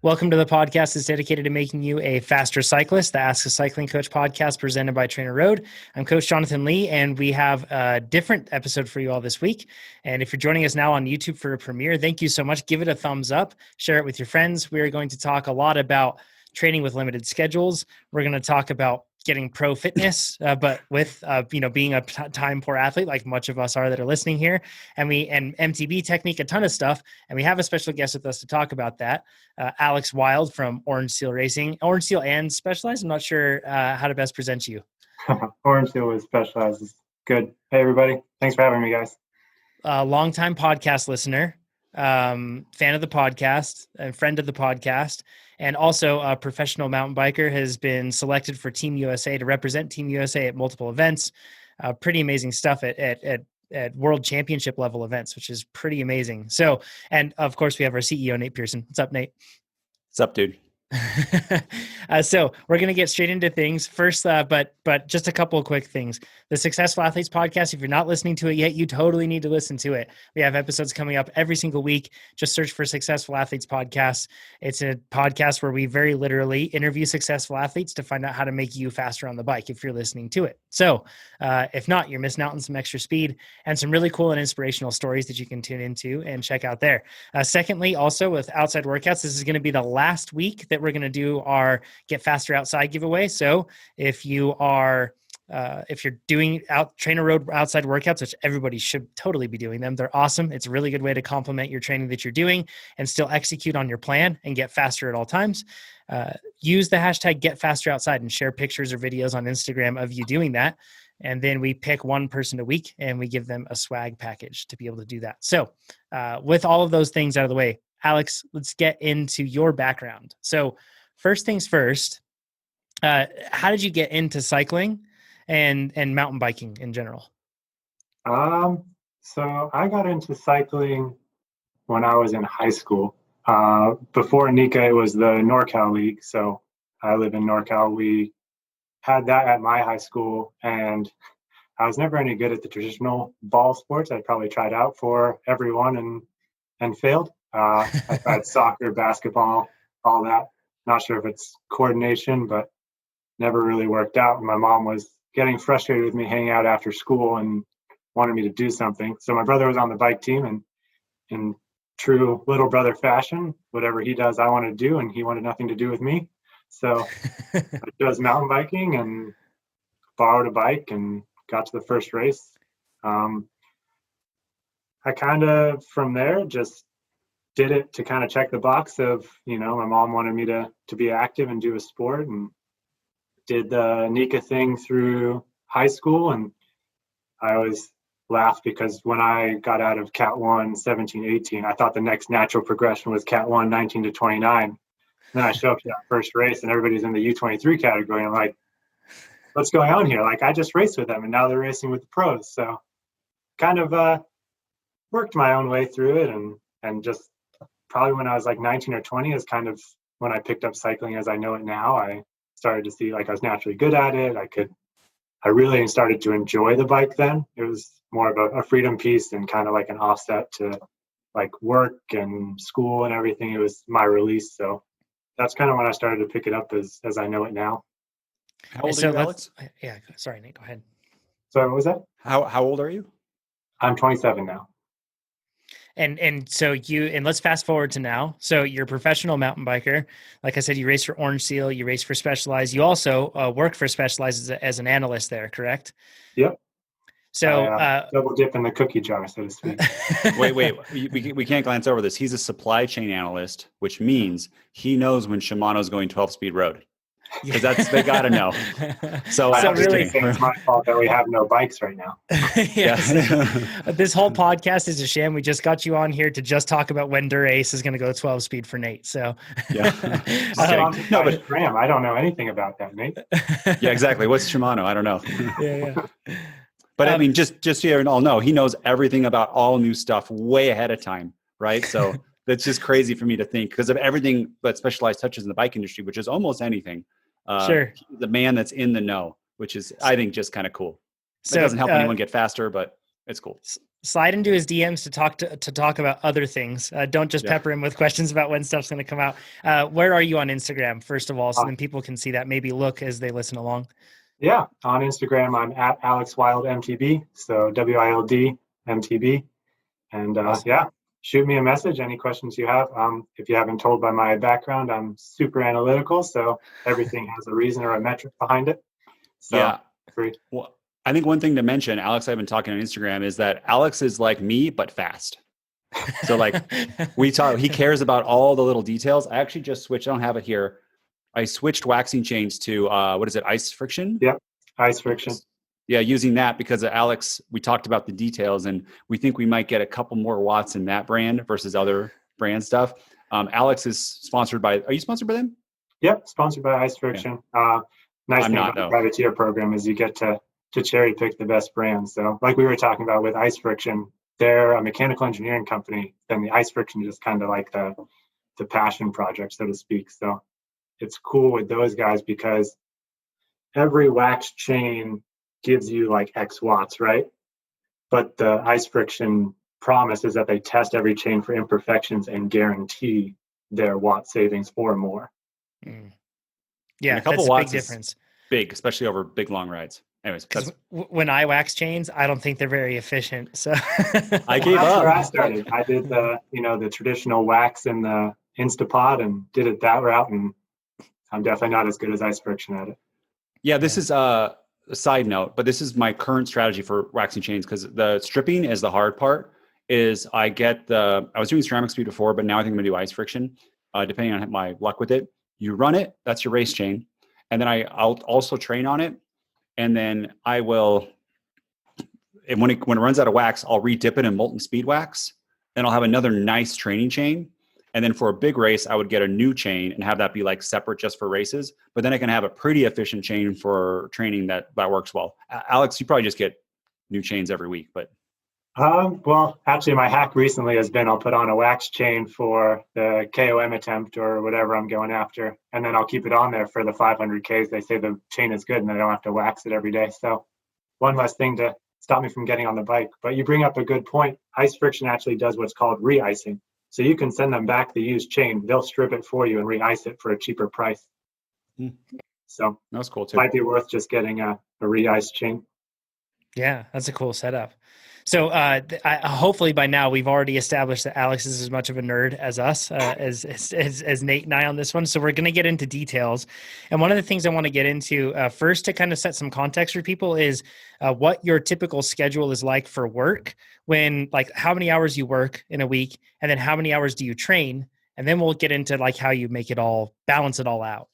Welcome to the podcast that's dedicated to making you a faster cyclist, the Ask a Cycling Coach podcast presented by TrainerRoad. I'm Coach Jonathan Lee, and we have a different episode for you all this week. And if you're joining us now on YouTube for a premiere, thank you so much. Give it a thumbs up, share it with your friends. We are going to talk a lot about training with limited schedules. We're going to talk about getting pro fitness, but with, being a time poor athlete, like much of us are that are listening here, and MTB technique, a ton of stuff. And we have a special guest with us to talk about that. Alex Wild from Orange Seal Racing, Orange Seal and Specialized. I'm not sure how to best present you. Orange Seal with Specialized is good. Hey, everybody. Thanks for having me, guys. Longtime podcast listener, fan of the podcast, and friend of the podcast, and also a professional mountain biker, has been selected for Team USA to represent Team USA at multiple events. Pretty amazing stuff at world championship level events, which is pretty amazing. So, and of course we have our CEO, Nate Pearson. What's up, Nate? What's up, dude? So we're going to get straight into things first, but just a couple of quick things. The Successful Athletes podcast, if you're not listening to it yet, you totally need to listen to it. We have episodes coming up every single week. Just search for Successful Athletes podcast. It's a podcast where we very literally interview successful athletes to find out how to make you faster on the bike if you're listening to it. So if not, you're missing out on some extra speed and some really cool and inspirational stories that you can tune into and check out there. Secondly, also with outside workouts, this is going to be the last week that we're going to do our Get Faster Outside giveaway. So if you are, if you're doing TrainerRoad outside workouts, which everybody should totally be doing them, they're awesome. It's a really good way to complement your training that you're doing and still execute on your plan and get faster at all times. Use the hashtag Get Faster Outside and share pictures or videos on Instagram of you doing that. And then we pick one person a week and we give them a swag package to be able to do that. So with all of those things out of the way, Alex, let's get into your background. So first things first, how did you get into cycling and mountain biking in general? So I got into cycling when I was in high school. Before NICA, it was the NorCal League. So I live in NorCal. We had that at my high school, and I was never any good at the traditional ball sports. I probably tried out for everyone and failed. I tried soccer, basketball, all that. Not sure if it's coordination, but never really worked out. And my mom was getting frustrated with me hanging out after school and wanted me to do something. So my brother was on the bike team, and in true little brother fashion, whatever he does, I want to do, and he wanted nothing to do with me. So I chose mountain biking and borrowed a bike and got to the first race. I kind of, from there, just did it to kind of check the box of, my mom wanted me to be active and do a sport, and did the NICA thing through high school. And I always laugh because when I got out of Cat 1, 17, 18, I thought the next natural progression was Cat 1, 19 to 29. Then I show up to that first race and everybody's in the U23 category. And I'm like, what's going on here? Like, I just raced with them and now they're racing with the pros. So kind of worked my own way through it, and just probably when I was like 19 or 20 is kind of when I picked up cycling as I know it now. I started to see like I was naturally good at it. I really started to enjoy the bike then. It was more of a freedom piece and kind of like an offset to like work and school and everything. It was my release. So that's kind of when I started to pick it up as I know it now. How old are you, Alex? Yeah, sorry, Nate, go ahead. So what was that? How old are you? I'm 27 now. And so let's fast forward to now. So you're a professional mountain biker. Like I said, you race for Orange Seal, you race for Specialized. You also work for Specialized as an analyst there, correct? Yep. So double dip in the cookie jar, so to speak. Wait, we can't glance over this. He's a supply chain analyst, which means he knows when Shimano's going 12-speed road. Because they got to know. So really, it's my fault that we have no bikes right now. Yes. This whole podcast is a sham. We just got you on here to just talk about when Dura-Ace is going to go 12 speed for Nate. So yeah. No, but Graham, I don't know anything about that, Nate. Yeah, exactly. What's Shimano? I don't know. Yeah. But I mean, just so you all know, he knows everything about all new stuff way ahead of time, right? So that's just crazy for me to think because of everything that Specialized touches in the bike industry, which is almost anything. Sure. The man that's in the know, which is, I think, just kind of cool. So it doesn't help anyone get faster, but It's cool. Slide into his DMs to talk about other things. Don't just pepper him with questions about when stuff's going to come out. Where are you on Instagram, first of all, so then people can see that, maybe look as they listen along? Yeah, on Instagram, I'm at AlexWildMTB, so WILD MTB. And Awesome. shoot me a message, any questions you have. If you haven't told by my background, I'm super analytical, so everything has a reason or a metric behind it. So, free. Well, I think one thing to mention, Alex, I've been talking on Instagram, is that Alex is like me, but fast. So like he cares about all the little details. I actually just switched, I don't have it here. I switched waxing chains to, what is it? Ice friction? Yep. Ice friction. Yeah. Using that because Alex, we talked about the details and we think we might get a couple more watts in that brand versus other brand stuff. Alex is sponsored by, are you sponsored by them? Yep. Sponsored by Ice Friction. Yeah. Nice thing about the privateer program is you get to cherry pick the best brands. So like we were talking about with Ice Friction, they're a mechanical engineering company. Then the Ice Friction is just kind of like the passion project, so to speak. So it's cool with those guys because every wax chain gives you like X watts, right? But the Ice Friction promise is that they test every chain for imperfections and guarantee their watt savings or more. Yeah, a couple watts big difference. Big, especially over big long rides. Anyways, when I wax chains, I don't think they're very efficient. So I gave up. Where I started. I did the traditional wax in the Instapod and did it that route, and I'm definitely not as good as Ice Friction at it. Yeah, this is a side note, but this is my current strategy for waxing chains because the stripping is the hard part. Is I was doing ceramic speed before, but now I think I'm gonna do Ice Friction, depending on my luck with it. You run it, that's your race chain, and then I'll also train on it. And then I will, and when it runs out of wax, I'll re-dip it in molten speed wax. Then I'll have another nice training chain. And then for a big race, I would get a new chain and have that be like separate just for races. But then I can have a pretty efficient chain for training that works well. Alex, you probably just get new chains every week, but. Well, actually my hack recently has been I'll put on a wax chain for the KOM attempt or whatever I'm going after. And then I'll keep it on there for the 500Ks. They say the chain is good and I don't have to wax it every day. So one less thing to stop me from getting on the bike. But you bring up a good point. Ice Friction actually does what's called re-icing. So you can send them back the used chain. They'll strip it for you and re-ice it for a cheaper price. So that's cool too. Might be worth just getting a re-ice chain. Yeah, that's a cool setup. So hopefully by now we've already established that Alex is as much of a nerd as us, as Nate and I on this one. So we're going to get into details. And one of the things I want to get into first to kind of set some context for people is what your typical schedule is like for work, when like how many hours you work in a week, and then how many hours do you train? And then we'll get into like how you make it all, balance it all out.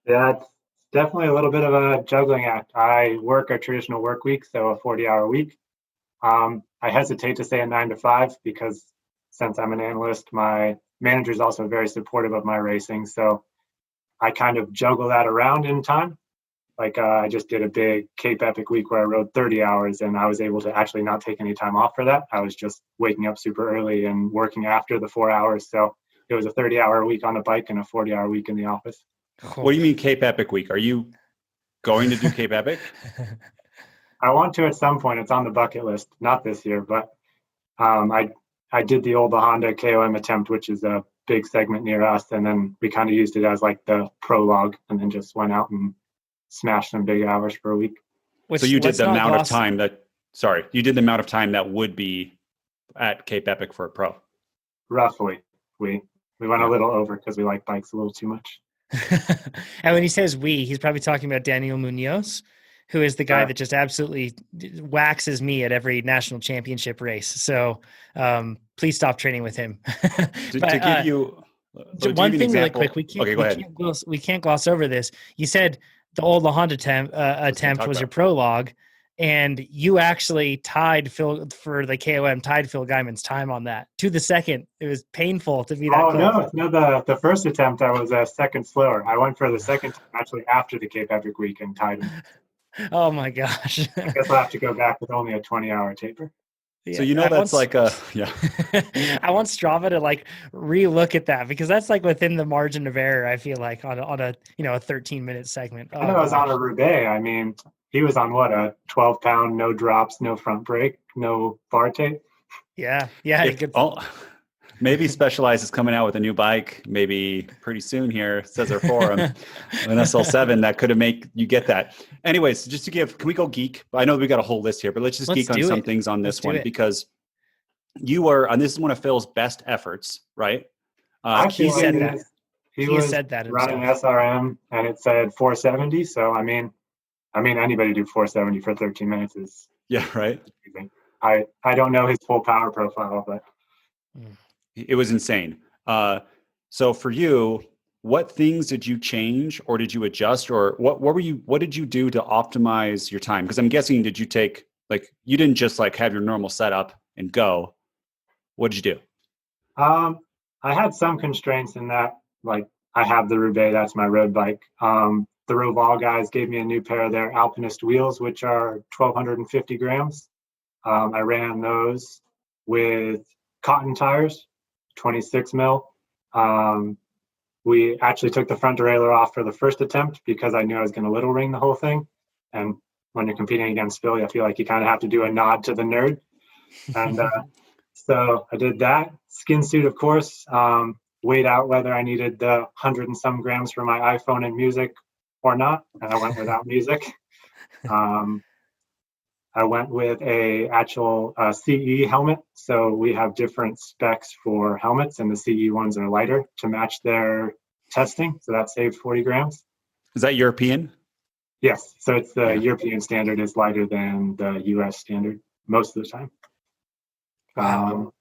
Yeah, it's definitely a little bit of a juggling act. I work a traditional work week, so a 40-hour week. I hesitate to say a 9 to 5 because since I'm an analyst, my manager is also very supportive of my racing. So I kind of juggle that around in time. Like I just did a big Cape Epic week where I rode 30 hours and I was able to actually not take any time off for that. I was just waking up super early and working after the 4 hours. So it was a 30-hour week on the bike and a 40-hour week in the office. What do you mean Cape Epic week? Are you going to do Cape Epic? I want to at some point. It's on the bucket list. Not this year, but I did the Old La Honda KOM attempt, which is a big segment near us, and then we kind of used it as like the prologue, and then just went out and smashed some big hours for a week. So you did the amount of time that would be at Cape Epic for a pro. Roughly, we went a little over because we like bikes a little too much. And when he says he's probably talking about Daniel Munoz, who is the guy that just absolutely waxes me at every national championship race. So please stop training with him. To give you one thing really quick, we can't gloss over this. You said the Old La Honda attempt was your prologue, and you actually tied Phil for the KOM, tied Phil Guyman's time on that to the second. It was painful to be that close. No, the first attempt I was a second slower. I went for the second time actually after the Cape Epic week and tied him. Oh my gosh. I guess I'll have to go back with only a 20-hour taper. Yeah, so that's like I want Strava to like relook at that because that's like within the margin of error. I feel like on a a 13-minute segment. I know I was on a Roubaix. I mean, he was on a 12-pound, no drops, no front brake no bar tape. Yeah. Good. Maybe Specialized is coming out with a new bike, maybe pretty soon here, says their forum, an SL7 that could make you get that. Anyways, just to give, can we go geek? I know we got a whole list here, but let's geek on some things on this one, because you were, and this is one of Phil's best efforts, right? He said that. He was running himself. SRM and it said 470. So, I mean, anybody do 470 for 13 minutes is right. Amazing. I don't know his full power profile, but it was insane. So for you, what things did you change or did you adjust, or what did you do to optimize your time? Because I'm guessing, did you take, like, you didn't just like have your normal setup and go. What did you do? I had some constraints in that, like, I have the Roubaix, that's my road bike. The Roval guys gave me a new pair of their Alpinist wheels, which are 1,250 grams. I ran those with cotton tires, 26 mil. We actually took the front derailleur off for the first attempt because I knew I was going to little ring the whole thing. And when you're competing against Phil, I feel like you kind of have to do a nod to the nerd. And so I did that. Skin suit, of course. Weighed out whether I needed the 100 and some grams for my iPhone and music or not, and I went without music. I went with a actual CE helmet. So we have different specs for helmets, and the CE ones are lighter to match their testing. So that saved 40 grams. Is that European? Yes. So it's the European standard is lighter than the US standard most of the time. Wow.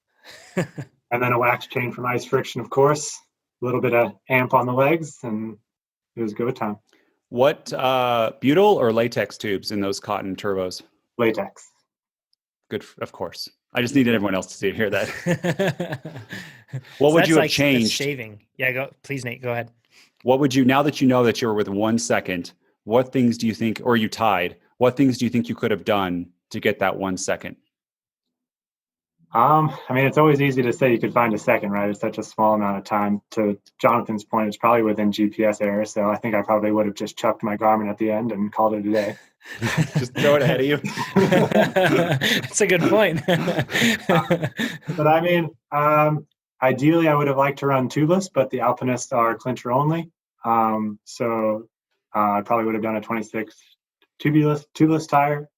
And then a wax chain from ice friction, of course, a little bit of amp on the legs, and it was go time. What, butyl or latex tubes in those cotton turbos? Latex. Good, of course. I just needed everyone else to hear that. What would you have changed? Shaving. Yeah, please, Nate, go ahead. What would you, now that you know that you're with 1 second, what things do you think, or you tied, what things do you think you could have done to get that 1 second? I mean, it's always easy to say you could find a second, right? It's such a small amount of time. To Jonathan's point, it's probably within GPS error. So I think I probably would have just chucked my Garmin at the end and called it a day. Just throw it ahead of you. That's a good point. But I mean, ideally, I would have liked to run tubeless, but the Alpinists are clincher only. So I probably would have done a 26 tubeless tire.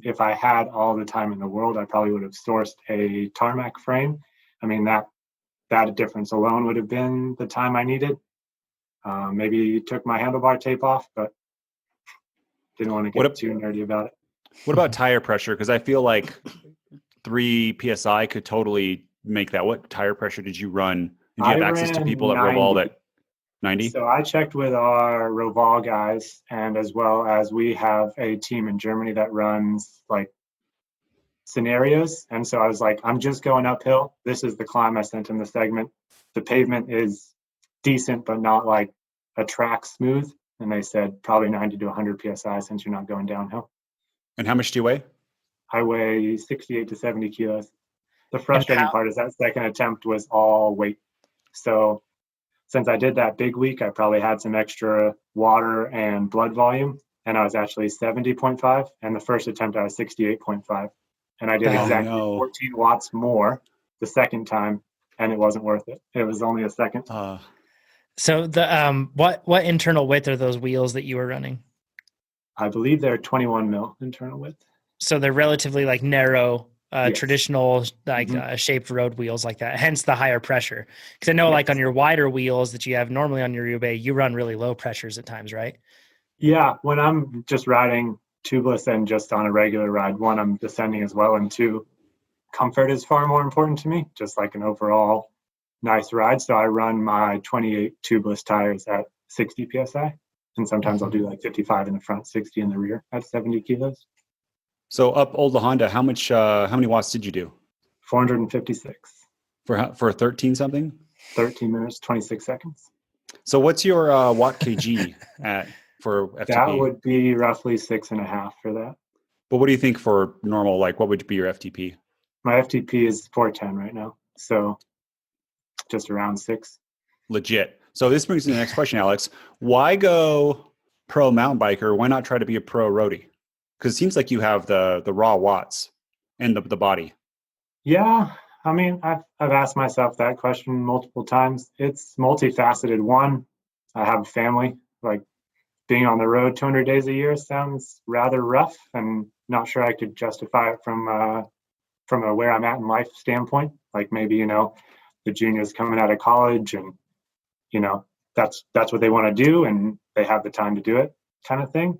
If I had all the time in the world, I probably would have sourced a tarmac frame. I mean, that difference alone would have been the time I needed. Maybe took my handlebar tape off, but didn't want to get too nerdy about it. What about tire pressure? Because I feel like 3 PSI could totally make that. What tire pressure did you run? Did you have access to people at Roval that 90? So I checked with our Roval guys, and as well as we have a team in Germany that runs like scenarios. And so I was like, I'm just going uphill. This is the climb. I sent him the segment. The pavement is decent, but not like a track smooth. And they said probably 90 to 100 PSI since you're not going downhill. And how much do you weigh? I weigh 68 to 70 kilos. The frustrating part is that second attempt was all weight. So since I did that big week, I probably had some extra water and blood volume, and I was actually 70.5. And the first attempt, I was 68.5. And I did exactly 14 watts more the second time, and it wasn't worth it. It was only a second. So the what internal width are those wheels that you were running? I believe they're 21 mil internal width. So they're relatively like narrow, Yes. Traditional like shaped road wheels like that. Hence the higher pressure. Because I know like on your wider wheels that you have normally on your Roubaix, you run really low pressures at times, right? Yeah, when I'm just riding tubeless and just on a regular ride, one, I'm descending as well, and two, comfort is far more important to me. Just like an overall nice ride. So I run my 28 tubeless tires at 60 PSI. And sometimes I'll do like 55 in the front, 60 in the rear at 70 kilos. So up Old La Honda, how many watts did you do? 456. For 13 something? 13 minutes, 26 seconds. So what's your watt kg for FTP? That would be roughly 6.5 for that. But what do you think for normal? Like what would be your FTP? My FTP is 410 right now. So just around 6. Legit. So this brings me to the next question, Alex. Why go pro mountain biker? Why not try to be a pro roadie? Because it seems like you have the raw watts. and the body? Yeah, I mean, I've asked myself that question multiple times. It's multifaceted. One, I have a family. Like being on the road 200 days a year sounds rather rough, and not sure I could justify it from a where I'm at in life standpoint. Like maybe the juniors coming out of college, and that's what they want to do, and they have the time to do it, kind of thing.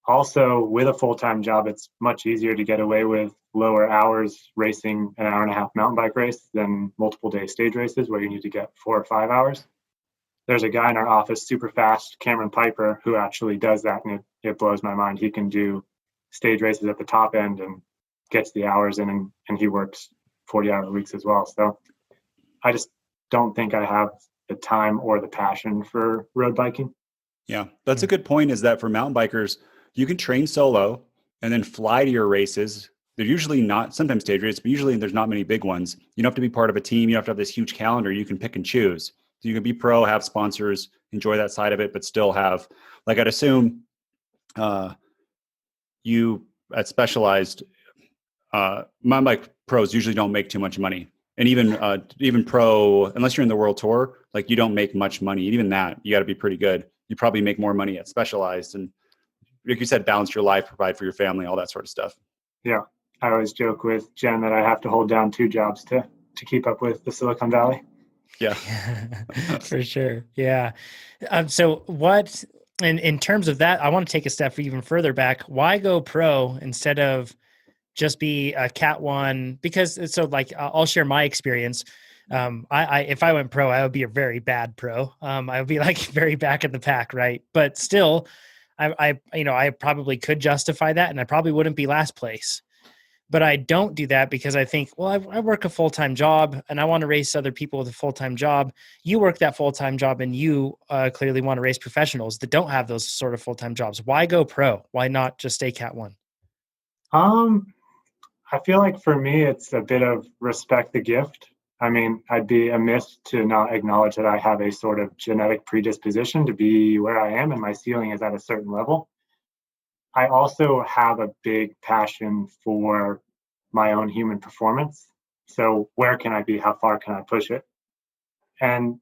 Also, with a full-time job, it's much easier to get away with lower hours racing an hour and a half mountain bike race than multiple day stage races where you need to get 4 or 5 hours. There's a guy in our office, super fast, Cameron Piper, who actually does that, and it blows my mind. He can do stage races at the top end and gets the hours in, and he works 40-hour weeks as well. So I just don't think I have the time or the passion for road biking. Yeah, that's a good point, is that for mountain bikers, you can train solo and then fly to your races. They're usually not, sometimes stage races, but usually there's not many big ones. You don't have to be part of a team. You don't have to have this huge calendar. You can pick and choose. So you can be pro, have sponsors, enjoy that side of it, but still have, like, I'd assume you at Specialized, mountain bike pros usually don't make too much money. And even pro, unless you're in the world tour, like you don't make much money. Even that, you got to be pretty good. You probably make more money at Specialized, and like you said, balance your life, provide for your family, all that sort of stuff. Yeah, I always joke with Jen that I have to hold down 2 jobs to keep up with the Silicon Valley. Yeah, for sure. Yeah. So what, in terms of that, I want to take a step even further back. Why go pro instead of just be a Cat 1? Because so like, I'll share my experience. If I went pro, I would be a very bad pro. I would be like very back of the pack. Right. But still, I probably could justify that, and I probably wouldn't be last place. But I don't do that because I think, well, I work a full-time job and I want to race other people with a full-time job. You work that full-time job, and you clearly want to race professionals that don't have those sort of full-time jobs. Why go pro? Why not just stay Cat 1? I feel like for me, it's a bit of respect the gift. I mean, I'd be amiss to not acknowledge that I have a sort of genetic predisposition to be where I am, and my ceiling is at a certain level. I also have a big passion for my own human performance. So where can I be? How far can I push it? And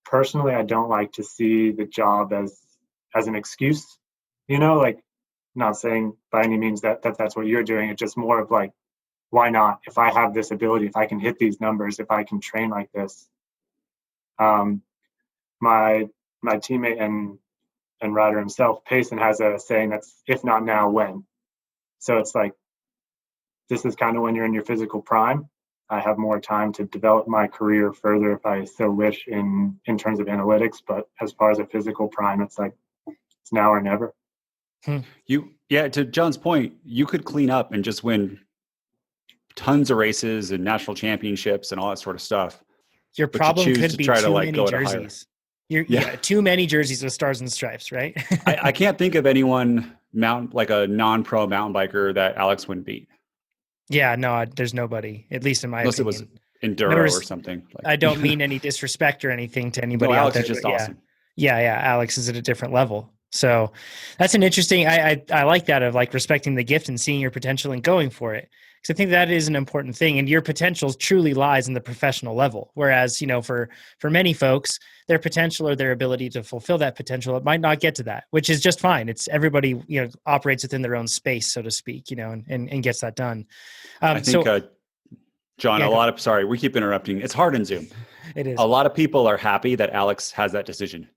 personally, I don't like to see the job as an excuse. Like, not saying by any means that's what you're doing. It's just more of like, why not? If I have this ability, if I can hit these numbers, if I can train like this. My teammate and rider himself, Payson, has a saying that's, if not now, when? So it's like, this is kind of when you're in your physical prime. I have more time to develop my career further if I so wish in terms of analytics. But as far as a physical prime, it's like, it's now or never. To John's point, you could clean up and just win tons of races and national championships and all that sort of stuff. Your problem could be too many jerseys. Too many jerseys with stars and stripes, right? I can't think of anyone like a non-pro mountain biker that Alex wouldn't beat. Yeah, no, there's nobody, at least in my opinion. Unless it was enduro or something. I don't mean any disrespect or anything to anybody out Alex there. Is just awesome. Yeah, Alex is at a different level. So that's an interesting, I like that, of like respecting the gift and seeing your potential and going for it. Because I think that is an important thing, and your potential truly lies in the professional level. Whereas, for many folks, their potential or their ability to fulfill that potential, it might not get to that, which is just fine. It's everybody, operates within their own space, so to speak, and gets that done. I think, John, sorry, we keep interrupting. It's hard in Zoom. It is. A lot of people are happy that Alex has that decision.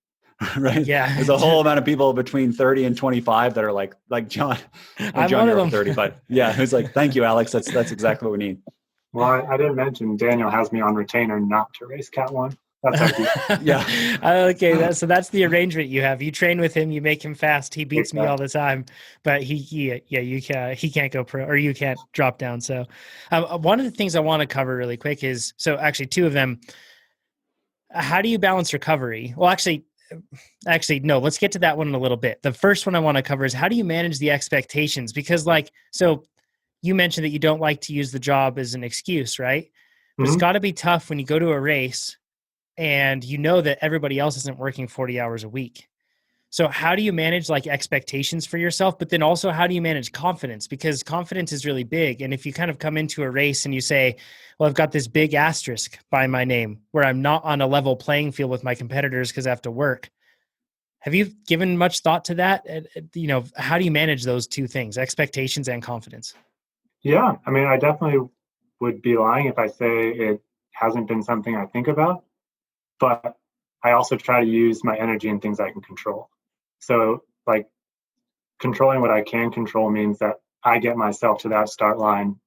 Right? Yeah. There's a whole amount of people between 30 and 25 that are like John. I'm John, one of you're them. 30, but yeah, who's like, thank you, Alex. That's exactly what we need. Well, I didn't mention Daniel has me on retainer not to race Cat 1. That's yeah. Okay. That's the arrangement you have. You train with him, you make him fast. He beats me all the time, but he can't go pro, or you can't drop down. So one of the things I want to cover really quick is, so actually 2 of them. How do you balance recovery? Well, actually, no, let's get to that one in a little bit. The first one I want to cover is, how do you manage the expectations? Because so you mentioned that you don't like to use the job as an excuse, right? But It's got to be tough when you go to a race and that everybody else isn't working 40 hours a week. So how do you manage like expectations for yourself, but then also how do you manage confidence? Because confidence is really big. And if you kind of come into a race and you say, well, I've got this big asterisk by my name where I'm not on a level playing field with my competitors because I have to work. Have you given much thought to that? How do you manage those two things, expectations and confidence? Yeah, I mean, I definitely would be lying if I say it hasn't been something I think about, but I also try to use my energy in things I can control. So, like, controlling what I can control means that I get myself to that start line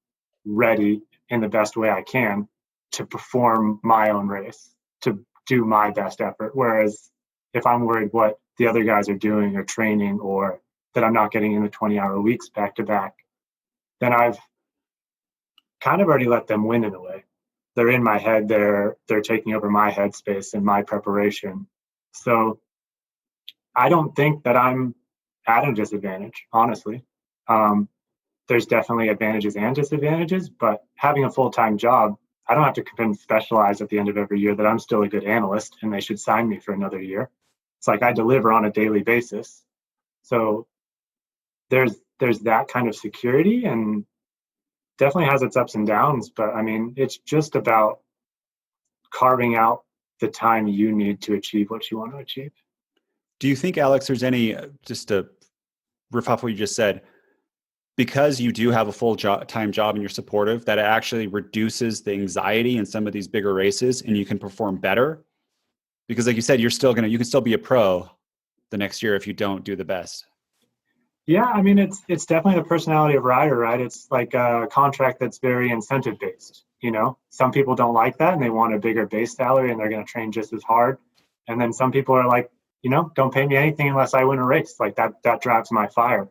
ready in the best way I can to perform my own race, to do my best effort. Whereas if I'm worried what the other guys are doing or training, or that I'm not getting in the 20-hour weeks back to back, then I've kind of already let them win in a way. They're in my head, they're taking over my headspace and my preparation. So I don't think that I'm at a disadvantage, honestly. There's definitely advantages and disadvantages, but having a full-time job, I don't have to convince Specialized at the end of every year that I'm still a good analyst and they should sign me for another year. It's like I deliver on a daily basis. So there's that kind of security, and definitely has its ups and downs, but I mean, it's just about carving out the time you need to achieve what you want to achieve. Do you think, Alex, there's any, just to riff off what you just said, because you do have a full-time job and you're supportive, that it actually reduces the anxiety in some of these bigger races and you can perform better? Because like you said, you can still be a pro the next year if you don't do the best. Yeah, I mean, it's definitely the personality of rider, right? It's like a contract that's very incentive based. Some people don't like that and they want a bigger base salary and they're going to train just as hard. And then some people are like, don't pay me anything unless I win a race. Like that drives my fire.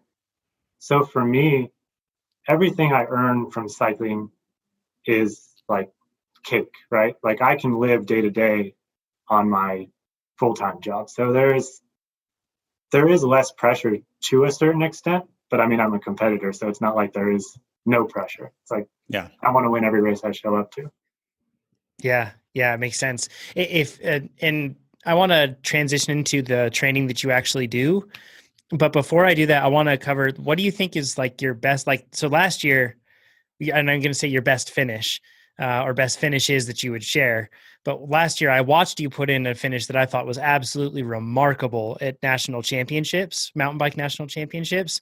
So for me, everything I earn from cycling is like cake, right? Like I can live day to day on my full-time job. So there is less pressure to a certain extent, but I mean, I'm a competitor, so it's not like there is no pressure. It's like, yeah, I want to win every race I show up to. Yeah, it makes sense. And I want to transition into the training that you actually do. But before I do that, I want to cover, what do you think is like your best, so last year, and I'm going to say your best finish, or best finishes that you would share. But last year I watched you put in a finish that I thought was absolutely remarkable at national championships, mountain bike national championships,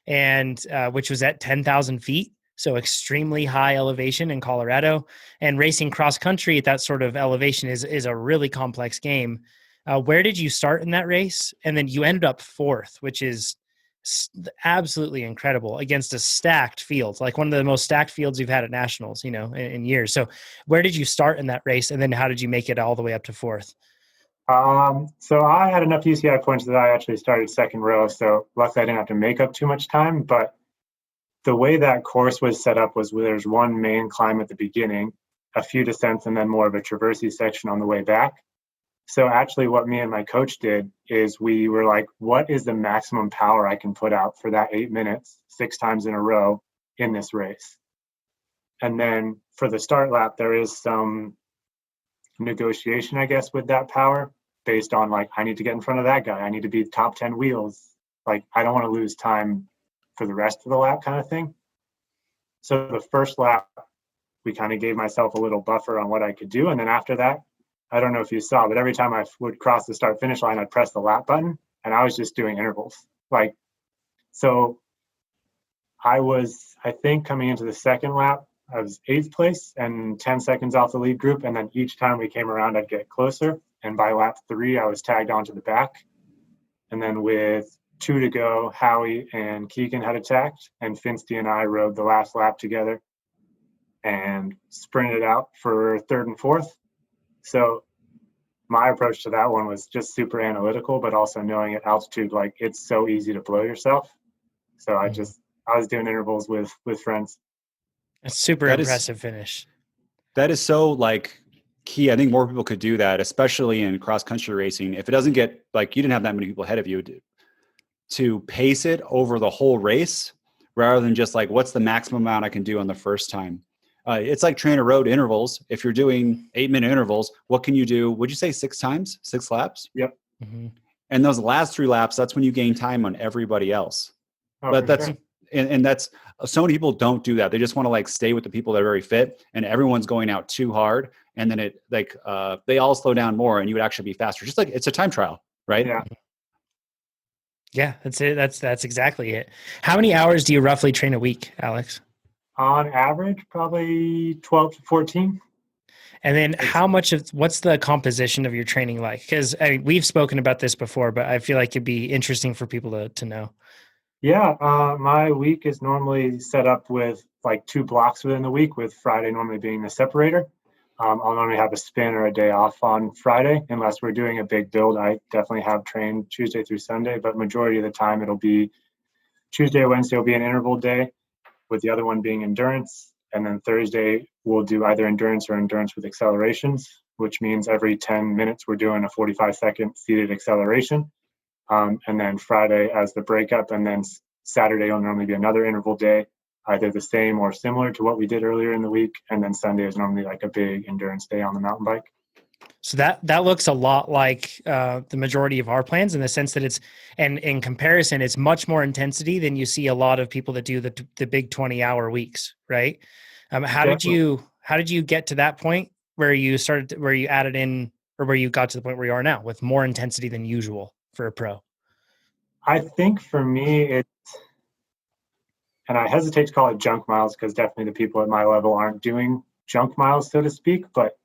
and which was at 10,000 feet. So extremely high elevation in Colorado, and racing cross country at that sort of elevation is a really complex game. Where did you start in that race? And then you ended up fourth, which is absolutely incredible against a stacked field, like one of the most stacked fields you've had at nationals, in years. So where did you start in that race? And then how did you make it all the way up to fourth? So I had enough UCI points that I actually started second row. So luckily I didn't have to make up too much time, but the way that course was set up was where there's one main climb at the beginning, a few descents, and then more of a traversy section on the way back. So actually what me and my coach did is we were like, what is the maximum power I can put out for that 8 minutes, 6 times in a row in this race? And then for the start lap, there is some negotiation, I guess, with that power based on like, I need to get in front of that guy. I need to be top 10 wheels. Like, I don't want to lose time for the rest of the lap kind of thing. So the first lap, we kind of gave myself a little buffer on what I could do. And then after that, I don't know if you saw, but every time I would cross the start finish line, I'd press the lap button and I was just doing intervals. So I think coming into the second lap, I was 8th place and 10 seconds off the lead group. And then each time we came around, I'd get closer. And by lap 3, I was tagged onto the back. And then with 2 to go, Howie and Keegan had attacked, and Finsty and I rode the last lap together and sprinted out for 3rd and 4th. So my approach to that one was just super analytical, but also knowing at altitude, like it's so easy to blow yourself. So I was doing intervals with friends. A super impressive finish. That is so like key. I think more people could do that, especially in cross country racing. If it doesn't get, like, you didn't have that many people ahead of you, to pace it over the whole race rather than just like, what's the maximum amount I can do on the first time? It's like TrainerRoad intervals. If you're doing 8-minute intervals, what can you do? Would you say 6 times, 6 laps? Yep. Mm-hmm. And those last 3 laps, that's when you gain time on everybody else. Oh, But for that's, sure. and that's, so many people don't do that. They just want to like stay with the people that are very fit, and everyone's going out too hard. And then it like, they all slow down more and you would actually be faster. Just like it's a time trial, right? Yeah. Yeah, that's it. That's exactly it. How many hours do you roughly train a week, Alex? On average, probably 12 to 14. And then what's the composition of your training like? Because we've spoken about this before, but I feel like it'd be interesting for people to know. Yeah, my week is normally set up with like 2 blocks within the week, with Friday normally being the separator. I'll normally have a spin or a day off on Friday, unless we're doing a big build. I definitely have trained Tuesday through Sunday, but majority of the time it'll be Tuesday or Wednesday will be an interval day, with the other one being endurance. And then Thursday we'll do either endurance or endurance with accelerations, which means every 10 minutes we're doing a 45-second seated acceleration. And then Friday as the breakup, and then Saturday will normally be another interval day, either the same or similar to what we did earlier in the week. And then Sunday is normally like a big endurance day on the mountain bike. So that looks a lot like the majority of our plans, in the sense that it's, and in comparison, it's much more intensity than you see a lot of people that do the big 20-hour weeks, right? How did you get to that point where you added in, or where you got to the point where you are now with more intensity than usual for a pro? I think for me, and I hesitate to call it junk miles, because definitely the people at my level aren't doing junk miles, so to speak, but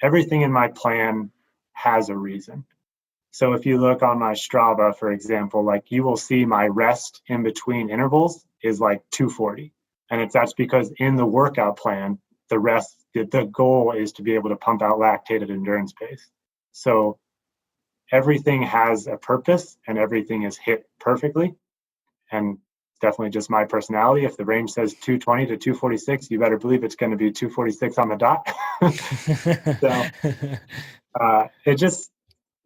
everything in my plan has a reason. So if you look on my Strava, for example, like you will see my rest in between intervals is like 240. And that's because in the workout plan, the goal is to be able to pump out lactate at endurance pace. So everything has a purpose and everything is hit perfectly. And definitely just my personality. If the range says 220 to 246, you better believe it's going to be 246 on the dot. So it just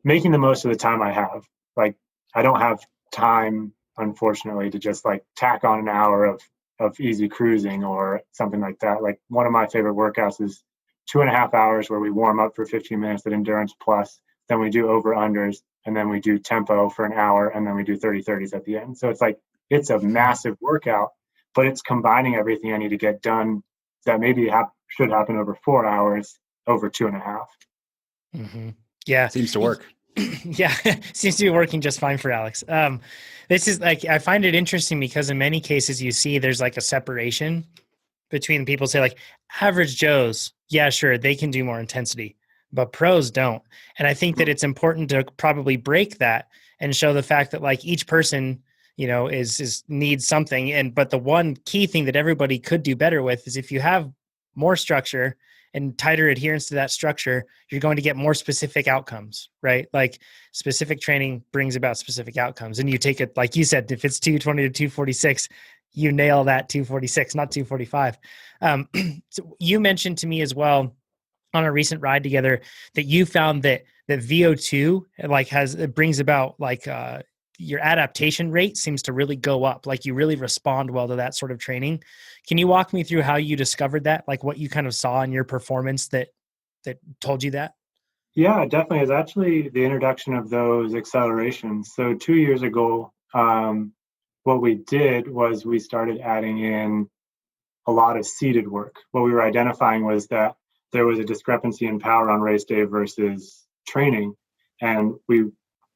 making the most of the time I have. Like I don't have time, unfortunately, to just like tack on an hour of easy cruising or something like that. Like one of my favorite workouts is 2.5 hours where we warm up for 15 minutes at endurance plus, then we do over unders, and then we do tempo for an hour, and then we do 30-30s at the end. So it's like, it's a massive workout, but it's combining everything I need to get done that maybe should happen over 4 hours over 2.5. Mm-hmm. Yeah. Seems to work. Yeah. Seems to be working just fine for Alex. This is like, I find it interesting because in many cases you see there's like a separation between people. Say like average Joes, yeah, sure, they can do more intensity, but pros don't. And I think that it's important to probably break that and show the fact that like each person, you know, is needs something. But the one key thing that everybody could do better with is if you have more structure and tighter adherence to that structure, you're going to get more specific outcomes, right? Like specific training brings about specific outcomes. And you take it, like you said, if it's 220 to 246, you nail that 246, not 245. So you mentioned to me as well on a recent ride together that you found that VO2 like it brings about like your adaptation rate seems to really go up. Like you really respond well to that sort of training. Can you walk me through how you discovered that? Like what you kind of saw in your performance that told you that? Yeah, definitely. It's actually the introduction of those accelerations. So 2 years ago, what we did was we started adding in a lot of seated work. What we were identifying was that there was a discrepancy in power on race day versus training. And we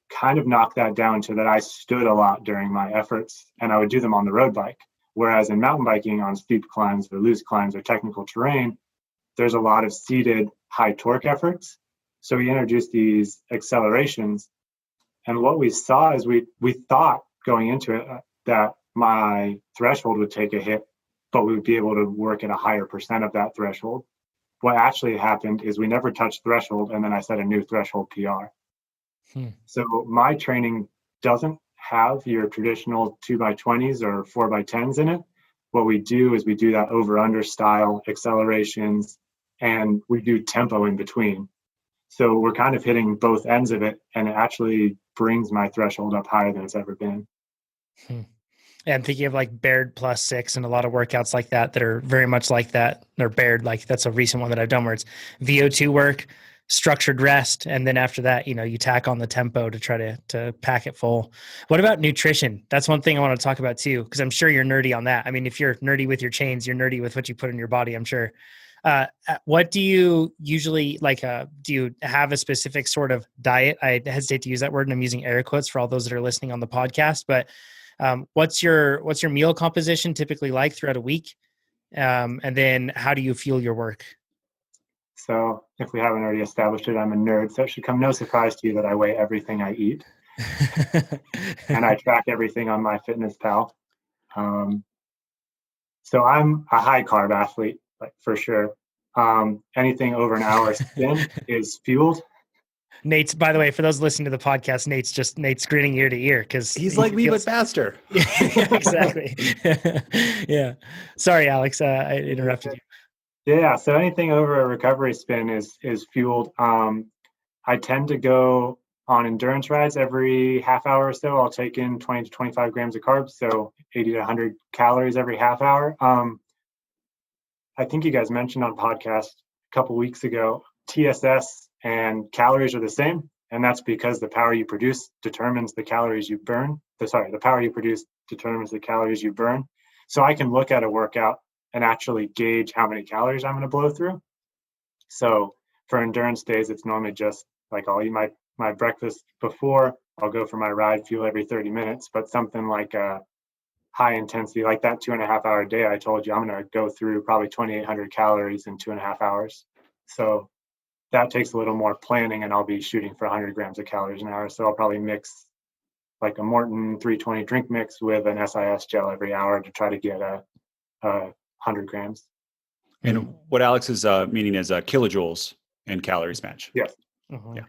kind of knocked that down to that I stood a lot during my efforts, and I would do them on the road bike. Whereas in mountain biking on steep climbs or loose climbs or technical terrain, there's a lot of seated high torque efforts. So we introduced these accelerations. And what we saw is we thought going into it that my threshold would take a hit, but we would be able to work at a higher percent of that threshold. What actually happened is we never touched threshold, and then I set a new threshold PR. So my training doesn't have your traditional 2x20s or 4x10s in it. What we do is we do that over-under style accelerations, and we do tempo in between. So we're kind of hitting both ends of it, and it actually brings my threshold up higher than it's ever been. And thinking of like Baird +6 and a lot of workouts like that are very much like that. Or Baird, like that's a recent one that I've done where it's VO2 work, structured rest, and then after that, you tack on the tempo to try to pack it full. What about nutrition? That's one thing I want to talk about too, because I'm sure you're nerdy on that. I mean, if you're nerdy with your chains, you're nerdy with what you put in your body, I'm sure. What do you usually like? Do you have a specific sort of diet? I hesitate to use that word, and I'm using air quotes for all those that are listening on the podcast. But what's your meal composition typically like throughout a week? And then how do you fuel your work? So if we haven't already established it, I'm a nerd, so it should come no surprise to you that I weigh everything I eat. And I track everything on MyFitnessPal. So I'm a high carb athlete, like for sure. Anything over an hour spin is fueled. Nate's, by the way, for those listening to the podcast, Nate's grinning ear to ear because he's like me, but faster. Yeah, exactly. Yeah. Sorry, Alex. I interrupted you. Yeah. So anything over a recovery spin is fueled. I tend to go on endurance rides every half hour or so. I'll take in 20 to 25 grams of carbs, so 80 to 100 calories every half hour. I think you guys mentioned on podcast a couple weeks ago, TSS and calories are the same, and that's because the power you produce determines the calories you burn. The power you produce determines the calories you burn. So I can look at a workout and actually gauge how many calories I'm going to blow through. So for endurance days, it's normally just like I'll eat my breakfast before, I'll go for my ride fuel every 30 minutes, but something like a high intensity, like that 2.5 hour day I told you, I'm going to go through probably 2,800 calories in 2.5 hours. So that takes a little more planning, and I'll be shooting for 100 grams of calories an hour. So I'll probably mix like a Morton 320 drink mix with an SIS gel every hour to try to get a 100 grams. And what Alex is meaning is kilojoules and calories match. Yes. Mm-hmm.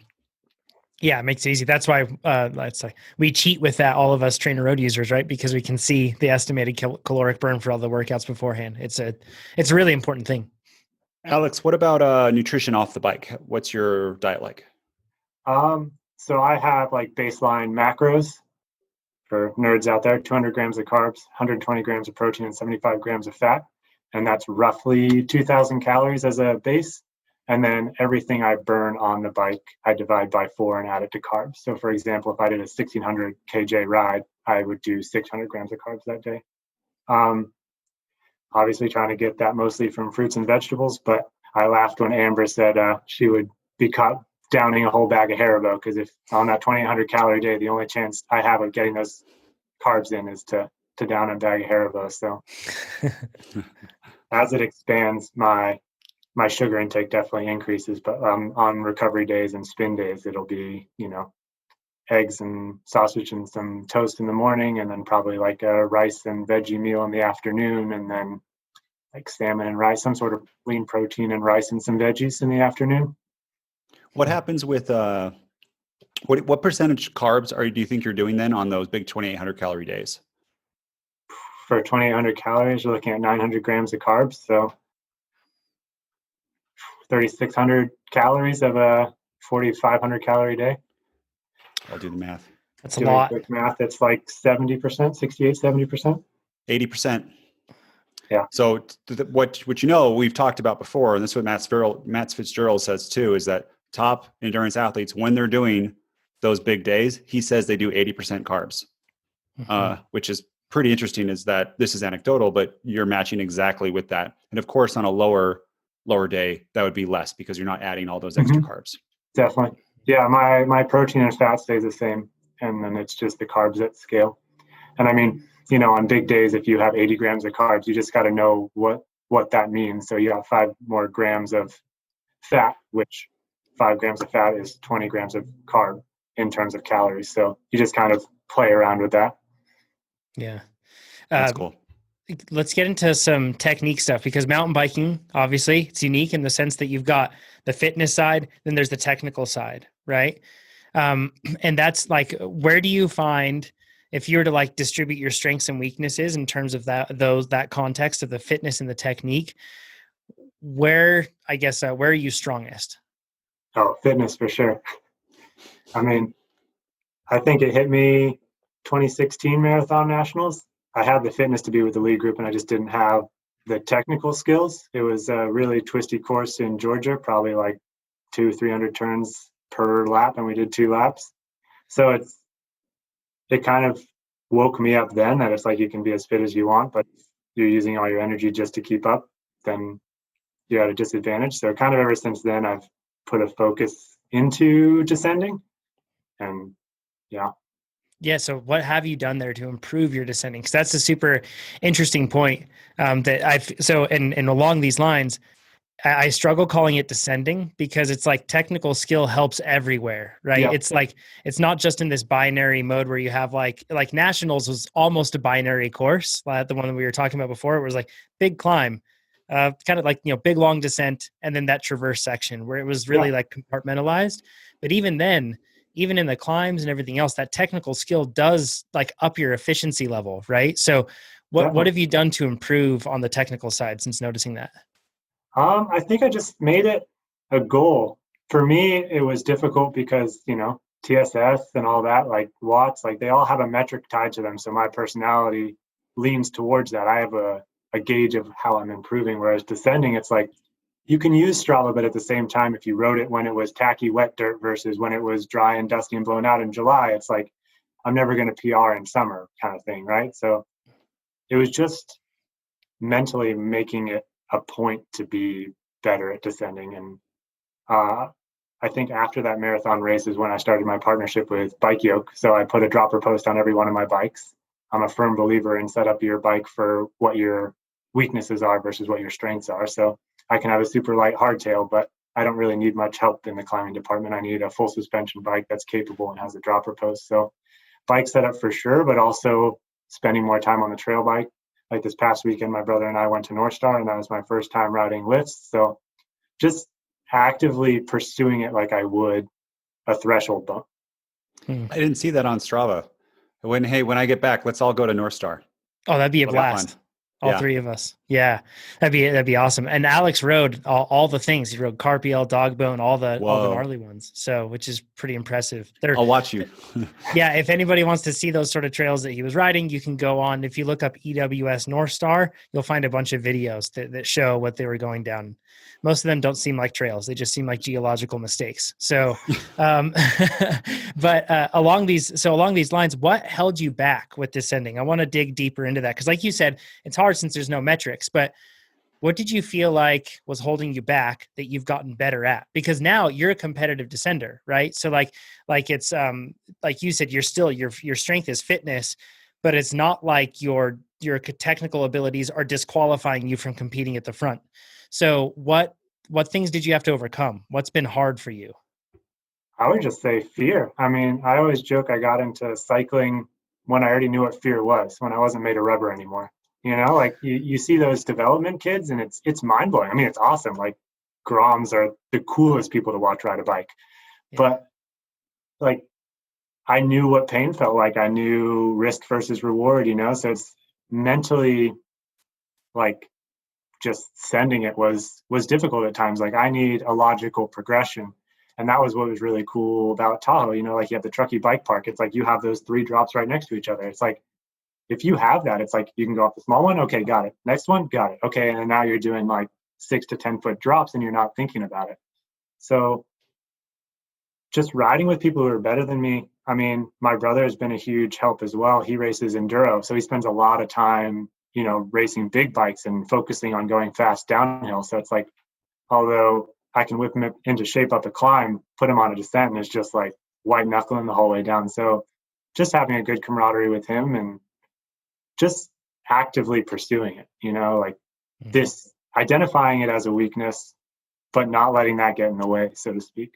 Yeah, it makes it easy. That's why it's like we cheat with that, all of us TrainerRoad users, right? Because we can see the estimated caloric burn for all the workouts beforehand. It's a really important thing. Alex, what about nutrition off the bike? What's your diet like? So I have like baseline macros for nerds out there: 200 grams of carbs, 120 grams of protein, and 75 grams of fat. And that's roughly 2,000 calories as a base. And then everything I burn on the bike, I divide by 4 and add it to carbs. So for example, if I did a 1,600 kJ ride, I would do 600 grams of carbs that day. Obviously trying to get that mostly from fruits and vegetables, but I laughed when Amber said she would be caught downing a whole bag of Haribo, because if on that 2,800 calorie day, the only chance I have of getting those carbs in is to down a bag of Haribo. So as it expands, my sugar intake definitely increases, but on recovery days and spin days, it'll be, eggs and sausage and some toast in the morning, and then probably like a rice and veggie meal in the afternoon, and then like salmon and rice, some sort of lean protein and rice and some veggies in the afternoon. What happens with what percentage carbs do you think you're doing then on those big 2,800 calorie days? For 2,800 calories, you're looking at 900 grams of carbs, so 3,600 calories of a 4,500 calorie day. I'll do the math. That's a lot. Quick math, it's like 70%, 68, 70%. 80%. Yeah. So what we've talked about before, and this is what Matt Fitzgerald says too, is that top endurance athletes, when they're doing those big days, he says they do 80% carbs, which is pretty interesting. Is that this is anecdotal, but you're matching exactly with that. And of course, on a lower day, that would be less because you're not adding all those extra carbs. Definitely. Yeah, my protein and fat stays the same, and then it's just the carbs that scale. And I mean, on big days, if you have 80 grams of carbs, you just got to know what that means. So you have 5 more grams of fat, which 5 grams of fat is 20 grams of carb in terms of calories. So you just kind of play around with that. Yeah. That's cool. Let's get into some technique stuff, because mountain biking, obviously, it's unique in the sense that you've got the fitness side, then there's the technical side, right? And that's like, where do you find, if you were to like distribute your strengths and weaknesses in terms of that context of the fitness and the technique, where are you strongest? Oh, fitness for sure. I mean, I think it hit me 2016 Marathon Nationals. I had the fitness to be with the lead group, and I just didn't have the technical skills. It was a really twisty course in Georgia, probably like 300 turns per lap, and we did 2 laps. So it kind of woke me up then that it's like you can be as fit as you want, but you're using all your energy just to keep up, then you're at a disadvantage. So kind of ever since then, I've put a focus into descending, and yeah. Yeah. So what have you done there to improve your descending? Because that's a super interesting point and along these lines, I struggle calling it descending because it's like technical skill helps everywhere, right? Yeah. It's like, it's not just in this binary mode where you have like nationals was almost a binary course. The one that we were talking about before, it was like big climb, kind of like, big long descent. And then that traverse section where it was really like compartmentalized. But even then, even in the climbs and everything else, that technical skill does like up your efficiency level, right? So what have you done to improve on the technical side since noticing that? I think I just made it a goal. For me, it was difficult because, TSS and all that, like watts, like they all have a metric tied to them. So my personality leans towards that. I have a gauge of how I'm improving. Whereas descending, it's like you can use Strava, but at the same time, if you rode it when it was tacky wet dirt versus when it was dry and dusty and blown out in July, it's like I'm never going to PR in summer kind of thing, right? So it was just mentally making it a point to be better at descending. And I think after that marathon race is when I started my partnership with Bike Yoke. So I put a dropper post on every one of my bikes. I'm a firm believer in set up your bike for what your weaknesses are versus what your strengths are. So I can have a super light hardtail, but I don't really need much help in the climbing department. I need a full suspension bike that's capable and has a dropper post. So bike setup for sure, but also spending more time on the trail bike. Like this past weekend, my brother and I went to North Star, and that was my first time riding lifts. So just actively pursuing it like I would a threshold bump. I didn't see that on Strava. When I get back, let's all go to North Star. Oh, that'd be a blast. All three of us. Yeah. That'd be awesome. And Alex rode all the things. He rode Carpiel, Dogbone, all the gnarly ones. So, which is pretty impressive. I'll watch you. Yeah. If anybody wants to see those sort of trails that he was riding, you can go on. If you look up EWS North Star, you'll find a bunch of videos that show what they were going down. Most of them don't seem like trails. They just seem like geological mistakes. So, but along these lines, what held you back with descending? I want to dig deeper into that. Cause like you said, it's hard since there's no metrics, but what did you feel like was holding you back that you've gotten better at? Because now you're a competitive descender, right? So like it's, like you said, you're still, your strength is fitness, but it's not like your technical abilities are disqualifying you from competing at the front. So what things did you have to overcome? What's been hard for you? I would just say fear. I mean, I always joke I got into cycling when I already knew what fear was, when I wasn't made of rubber anymore. Like you see those development kids and it's mind blowing. I mean, it's awesome. Like Groms are the coolest people to watch ride a bike. Yeah. But like I knew what pain felt like. I knew risk versus reward, so it's mentally like just sending it was difficult at times. Like I need a logical progression. And that was what was really cool about Tahoe. Like you have the Truckee bike park. It's like you have those 3 drops right next to each other. It's like, if you have that, it's like you can go off the small one. Okay, got it. Next one, got it. Okay. And then now you're doing like 6 to 10 foot drops and you're not thinking about it. So just riding with people who are better than me. I mean, my brother has been a huge help as well. He races enduro. So he spends a lot of time, racing big bikes and focusing on going fast downhill. So it's like, although I can whip him into shape up a climb, put him on a descent, and it's just like white knuckling the whole way down. So just having a good camaraderie with him and just actively pursuing it, like this, identifying it as a weakness, but not letting that get in the way, so to speak.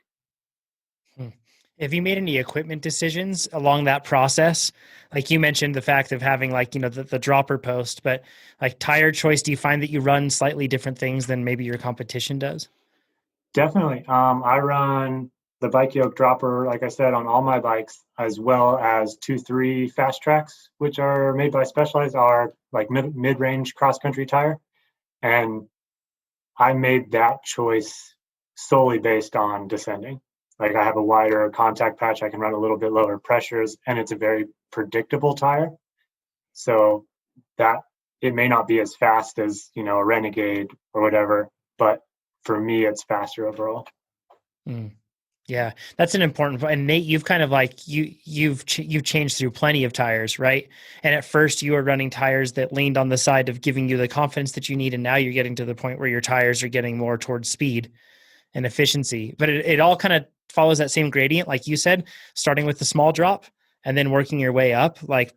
Have you made any equipment decisions along that process? Like you mentioned the fact of having like, the dropper post, but like tire choice, do you find that you run slightly different things than maybe your competition does? Definitely. I run the Bike Yoke dropper, like I said, on all my bikes, as well as 2-3 fast tracks, which are made by Specialized, are like mid-range cross-country tire. And I made that choice solely based on descending. Like I have a wider contact patch, I can run a little bit lower pressures, and it's a very predictable tire. So that it may not be as fast as, a Renegade or whatever, but for me, it's faster overall. Mm. Yeah, that's an important point. And Nate, you've kind of like you've changed through plenty of tires, right? And at first you were running tires that leaned on the side of giving you the confidence that you need, and now you're getting to the point where your tires are getting more towards speed and efficiency. But it all kind of follows that same gradient, like you said, starting with the small drop and then working your way up, like,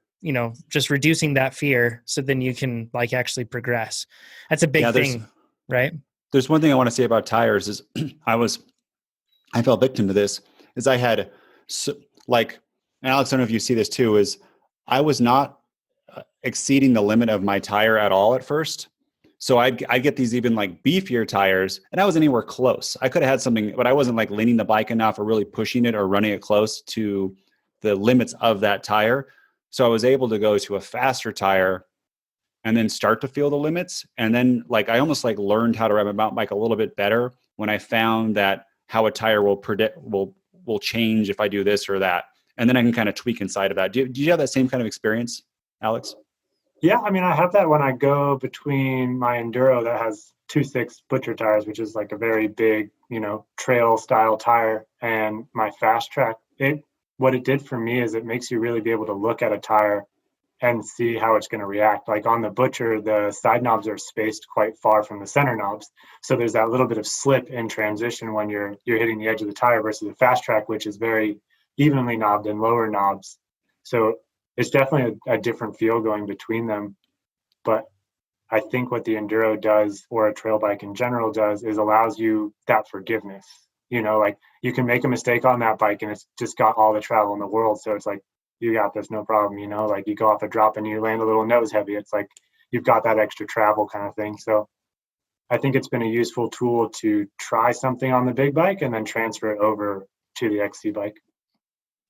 just reducing that fear so then you can like actually progress. That's a big thing, right? There's one thing I want to say about tires is I fell victim to this, is I had and Alex, I don't know if you see this too, is I was not exceeding the limit of my tire at all at first. So I'd get these even like beefier tires, and I wasn't anywhere close. I could have had something, but I wasn't like leaning the bike enough or really pushing it or running it close to the limits of that tire. So I was able to go to a faster tire and then start to feel the limits. And then like I almost like learned how to ride my mountain bike a little bit better when I found that how a tire will change if I do this or that. And then I can kind of tweak inside of that. Do you have that same kind of experience, Alex? Yeah, I mean, I have that when I go between my Enduro that has 2.6 Butcher tires, which is like a very big, trail style tire, and my Fast Track. What it did for me is it makes you really be able to look at a tire and see how it's going to react. Like on the Butcher, the side knobs are spaced quite far from the center knobs, so there's that little bit of slip in transition when you're hitting the edge of the tire, versus the Fast Track, which is very evenly knobbed and lower knobs. So it's definitely a different feel going between them. But I think what the Enduro does, or a trail bike in general does, is allows you that forgiveness. Like you can make a mistake on that bike and it's just got all the travel in the world. So it's like, you got this, no problem. Like you go off a drop and you land a little nose heavy. It's like you've got that extra travel kind of thing. So I think it's been a useful tool to try something on the big bike and then transfer it over to the XC bike.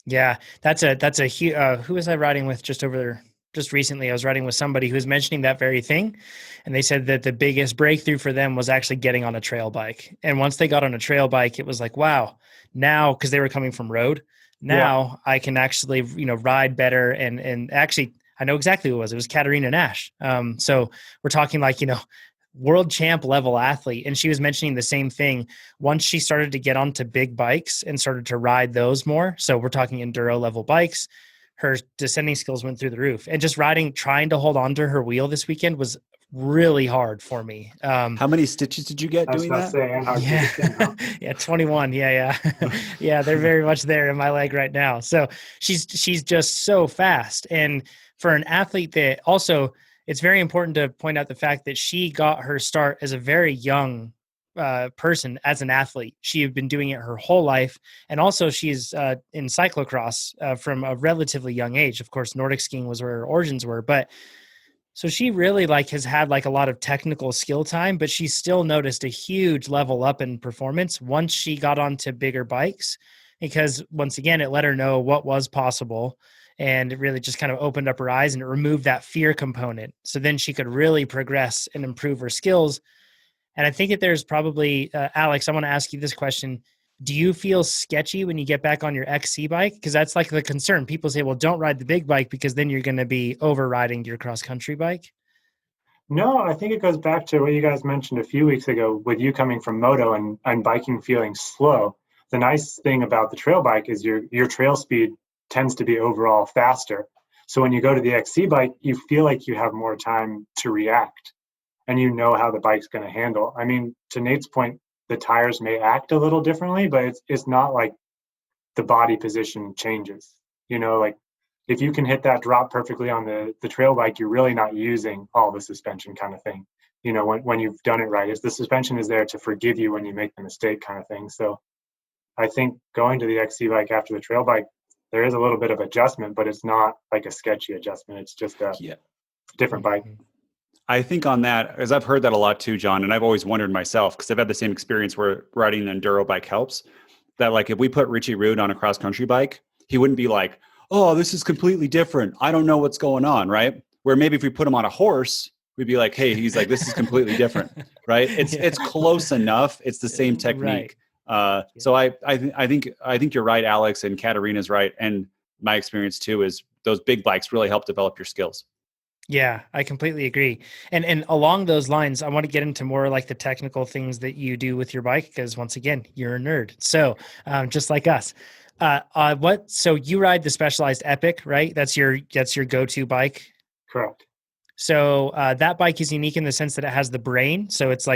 Yeah, that's a huge. Who was I riding with just over there? Just recently, I was riding with somebody who was mentioning that very thing, and they said that the biggest breakthrough for them was actually getting on a trail bike. And once they got on a trail bike, it was like, wow, now, because they were coming from road, now I can actually ride better. And actually, I know exactly who it was. It was Katarina Nash. So we're talking like world champ level athlete. And she was mentioning the same thing. Once she started to get onto big bikes and started to ride those more, so we're talking enduro level bikes, her descending skills went through the roof. And just trying to hold on to her wheel this weekend was really hard for me. How many stitches did you get doing that? Yeah, 21. Yeah. Yeah, they're very much there in my leg right now. So she's just so fast. And for an athlete that also, it's very important to point out the fact that she got her start as a very young person as an athlete. She had been doing it her whole life. And also she's in cyclocross from a relatively young age. Of course, Nordic skiing was where her origins were, but so she really has had a lot of technical skill time, but she still noticed a huge level up in performance once she got onto bigger bikes, because once again, it let her know what was possible. And it really just kind of opened up her eyes and it removed that fear component. So then she could really progress and improve her skills. And I think that there's probably, Alex, I want to ask you this question. Do you feel sketchy when you get back on your XC bike? Because that's like the concern. People say, well, don't ride the big bike because then you're going to be overriding your cross country bike. No, I think it goes back to what you guys mentioned a few weeks ago with you coming from moto and biking feeling slow. The nice thing about the trail bike is your trail speed tends to be overall faster. So when you go to the XC bike, you feel like you have more time to react and you know how the bike's going to handle. I mean, to Nate's point, the tires may act a little differently, but it's not like the body position changes. Like if you can hit that drop perfectly on the trail bike, you're really not using all the suspension kind of thing. When you've done it right, is the suspension is there to forgive you when you make the mistake kind of thing. So I think going to the XC bike after the trail bike, there is a little bit of adjustment, but it's not like a sketchy adjustment. It's just a different bike. I think on that, as I've heard that a lot too, John, and I've always wondered myself, because I've had the same experience where riding an enduro bike helps, that like if we put Richie Rude on a cross country bike, he wouldn't be like, oh, this is completely different. I don't know what's going on, right? Where maybe if we put him on a horse, we'd be like, hey, he's like, this is completely different, right? It's close enough. It's the same technique. Right. So I think you're right, Alex, and Katarina's right. And my experience too is those big bikes really help develop your skills. Yeah, I completely agree. And along those lines, I want to get into more like the technical things that you do with your bike because once again, you're a nerd. So just like us. So you ride the Specialized Epic, right? That's your go-to bike. Correct. So that bike is unique in the sense that it has the brain. So it's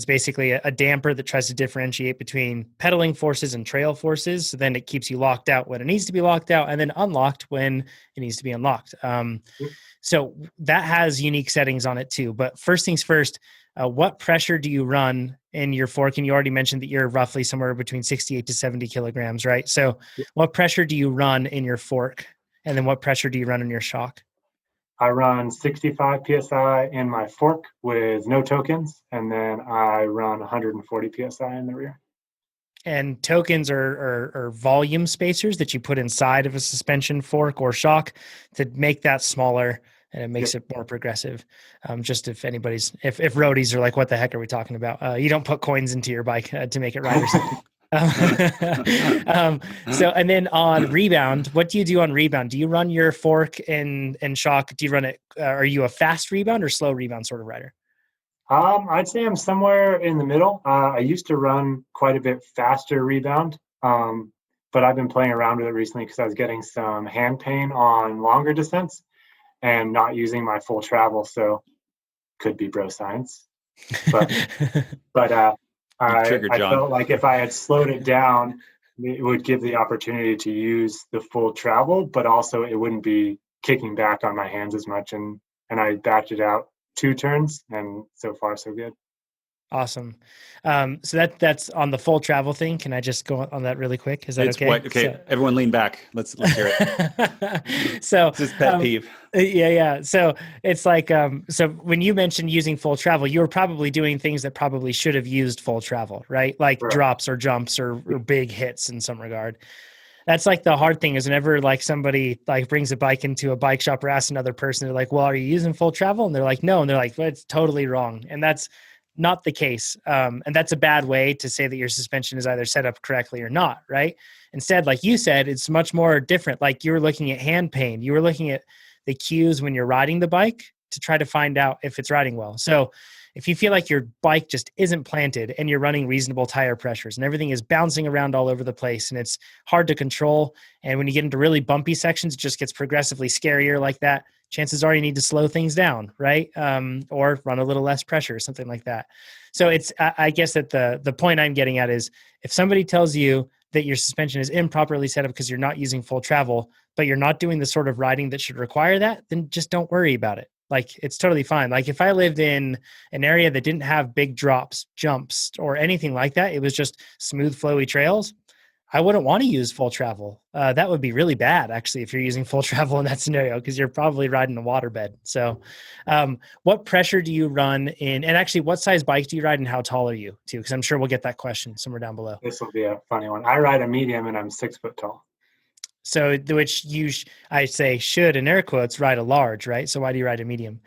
basically a damper that tries to differentiate between pedaling forces and trail forces. So then it keeps you locked out when it needs to be locked out, and then unlocked when it needs to be unlocked. So that has unique settings on it too. But first things first, what pressure do you run in your fork? And you already mentioned that you're roughly somewhere between 68 to 70 kilograms, right? So what pressure do you run in your fork? And then what pressure do you run in your shock? I run 65 psi in my fork with no tokens, and then I run 140 psi in the rear. And tokens are volume spacers that you put inside of a suspension fork or shock to make that smaller, and it makes it more progressive. Just if if roadies are like, what the heck are we talking about? You don't put coins into your bike to make it rider safe. And then on rebound, what do you do on rebound? Do you run your fork and shock? Do you run it? Are you a fast rebound or slow rebound sort of rider? I'd say I'm somewhere in the middle. I used to run quite a bit faster rebound, but I've been playing around with it recently because I was getting some hand pain on longer distance and not using my full travel. So could be bro science, but I felt like if I had slowed it down, it would give the opportunity to use the full travel, but also it wouldn't be kicking back on my hands as much. And I backed it out 2 turns, and so far so good. Awesome. So that's on the full travel thing. Can I just go on that really quick? Is that okay? Okay. So, everyone lean back. Let's hear it. So it's his pet peeve. Yeah. So it's like, so when you mentioned using full travel, you were probably doing things that probably should have used full travel, right? Like drops or jumps or big hits in some regard. That's like the hard thing is whenever like somebody like brings a bike into a bike shop or asks another person, they're like, well, are you using full travel? And they're like, no. And they're like, well, it's totally wrong. And that's not the case. And that's a bad way to say that your suspension is either set up correctly or not, right? Instead, like you said, it's much more different. Like you were looking at hand pain. You were looking at the cues when you're riding the bike to try to find out if it's riding well. So if you feel like your bike just isn't planted and you're running reasonable tire pressures and everything is bouncing around all over the place and it's hard to control, and when you get into really bumpy sections, it just gets progressively scarier like that, chances are you need to slow things down, right? Or run a little less pressure, something like that. So I guess that the point I'm getting at is if somebody tells you that your suspension is improperly set up because you're not using full travel, but you're not doing the sort of riding that should require that, then just don't worry about it. Like it's totally fine. Like if I lived in an area that didn't have big drops, jumps, or anything like that, it was just smooth, flowy trails, I wouldn't want to use full travel. That would be really bad, actually, if you're using full travel in that scenario, because you're probably riding a waterbed. So what pressure do you run in? And actually, what size bike do you ride and how tall are you, too? Because I'm sure we'll get that question somewhere down below. This will be a funny one. I ride a medium and I'm 6 foot tall. So which I say should, in air quotes, ride a large, right? So why do you ride a medium?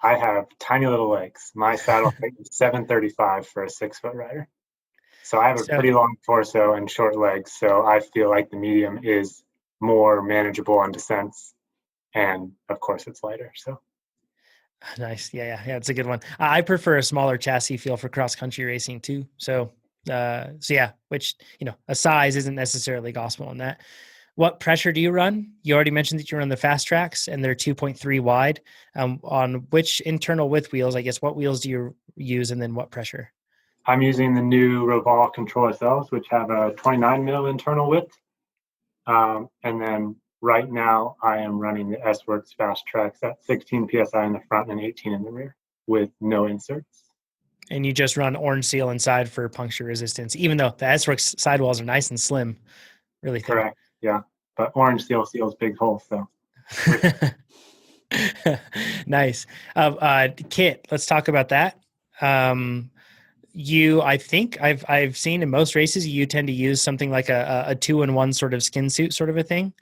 I have tiny little legs. My saddle height is 735 for a 6 foot rider. So I have a pretty long torso and short legs. So I feel like the medium is more manageable on descents. And of course it's lighter. So nice. Yeah. It's a good one. I prefer a smaller chassis feel for cross country racing too. So yeah, which, a size isn't necessarily gospel in that. What pressure do you run? You already mentioned that you run the fast tracks and they're 2.3 wide. On which internal width wheels, I guess, what wheels do you use and then what pressure? I'm using the new Roval Control SLs, which have a 29 mil internal width. And then right now I am running the S-Works fast tracks at 16 PSI in the front and 18 in the rear with no inserts. And you just run orange seal inside for puncture resistance, even though the S-Works sidewalls are nice and slim, really thin. Correct. Yeah. But orange seal seals big holes. So nice. Kit, let's talk about that. I think I've seen in most races, you tend to use something like a 2-in-1 sort of skin suit sort of a thing.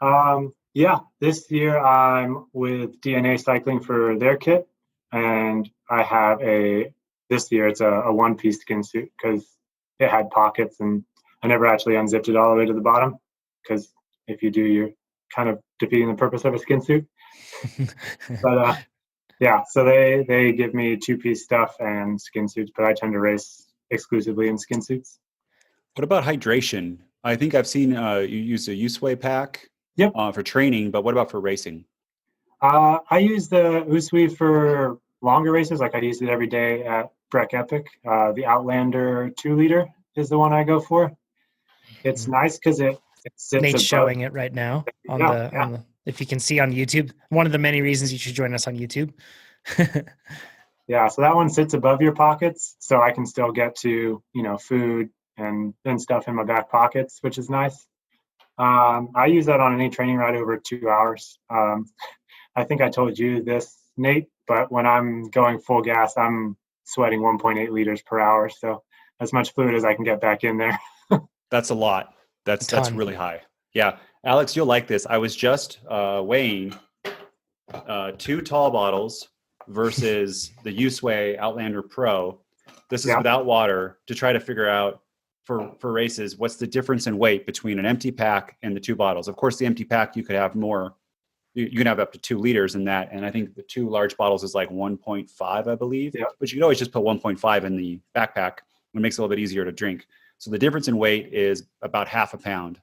Yeah, this year I'm with DNA Cycling for their kit, and I have this year it's a one-piece skin suit because it had pockets and I never actually unzipped it all the way to the bottom because if you do, you're kind of defeating the purpose of a skin suit. But yeah, so they give me 2-piece stuff and skin suits, but I tend to race exclusively in skin suits. What about hydration? I think I've seen you use a Usway pack Yep. For training, but what about for racing? I use the Usui for longer races. Like I use it every day at Breck Epic. The Outlander 2-liter is the one I go for. It's nice because it sits Nate's above. showing it right now on the if you can see on YouTube. One of the many reasons you should join us on YouTube. Yeah, so that one sits above your pockets, so I can still get to, food and stuff in my back pockets, which is nice. I use that on any training ride over 2 hours. I think I told you this, Nate, but when I'm going full gas, I'm sweating 1.8 liters per hour. So as much fluid as I can get back in there. That's a lot. That's really high. Yeah. Alex, you'll like this. I was just weighing 2 tall bottles versus the Usway Outlander Pro. This is without water, to try to figure out for races, what's the difference in weight between an empty pack and the 2 bottles. Of course, the empty pack, you could have more. You can have up to 2 liters in that. And I think the 2 large bottles is like 1.5, I believe. Yeah. But you could always just put 1.5 in the backpack. It makes it a little bit easier to drink. So the difference in weight is about half a pound.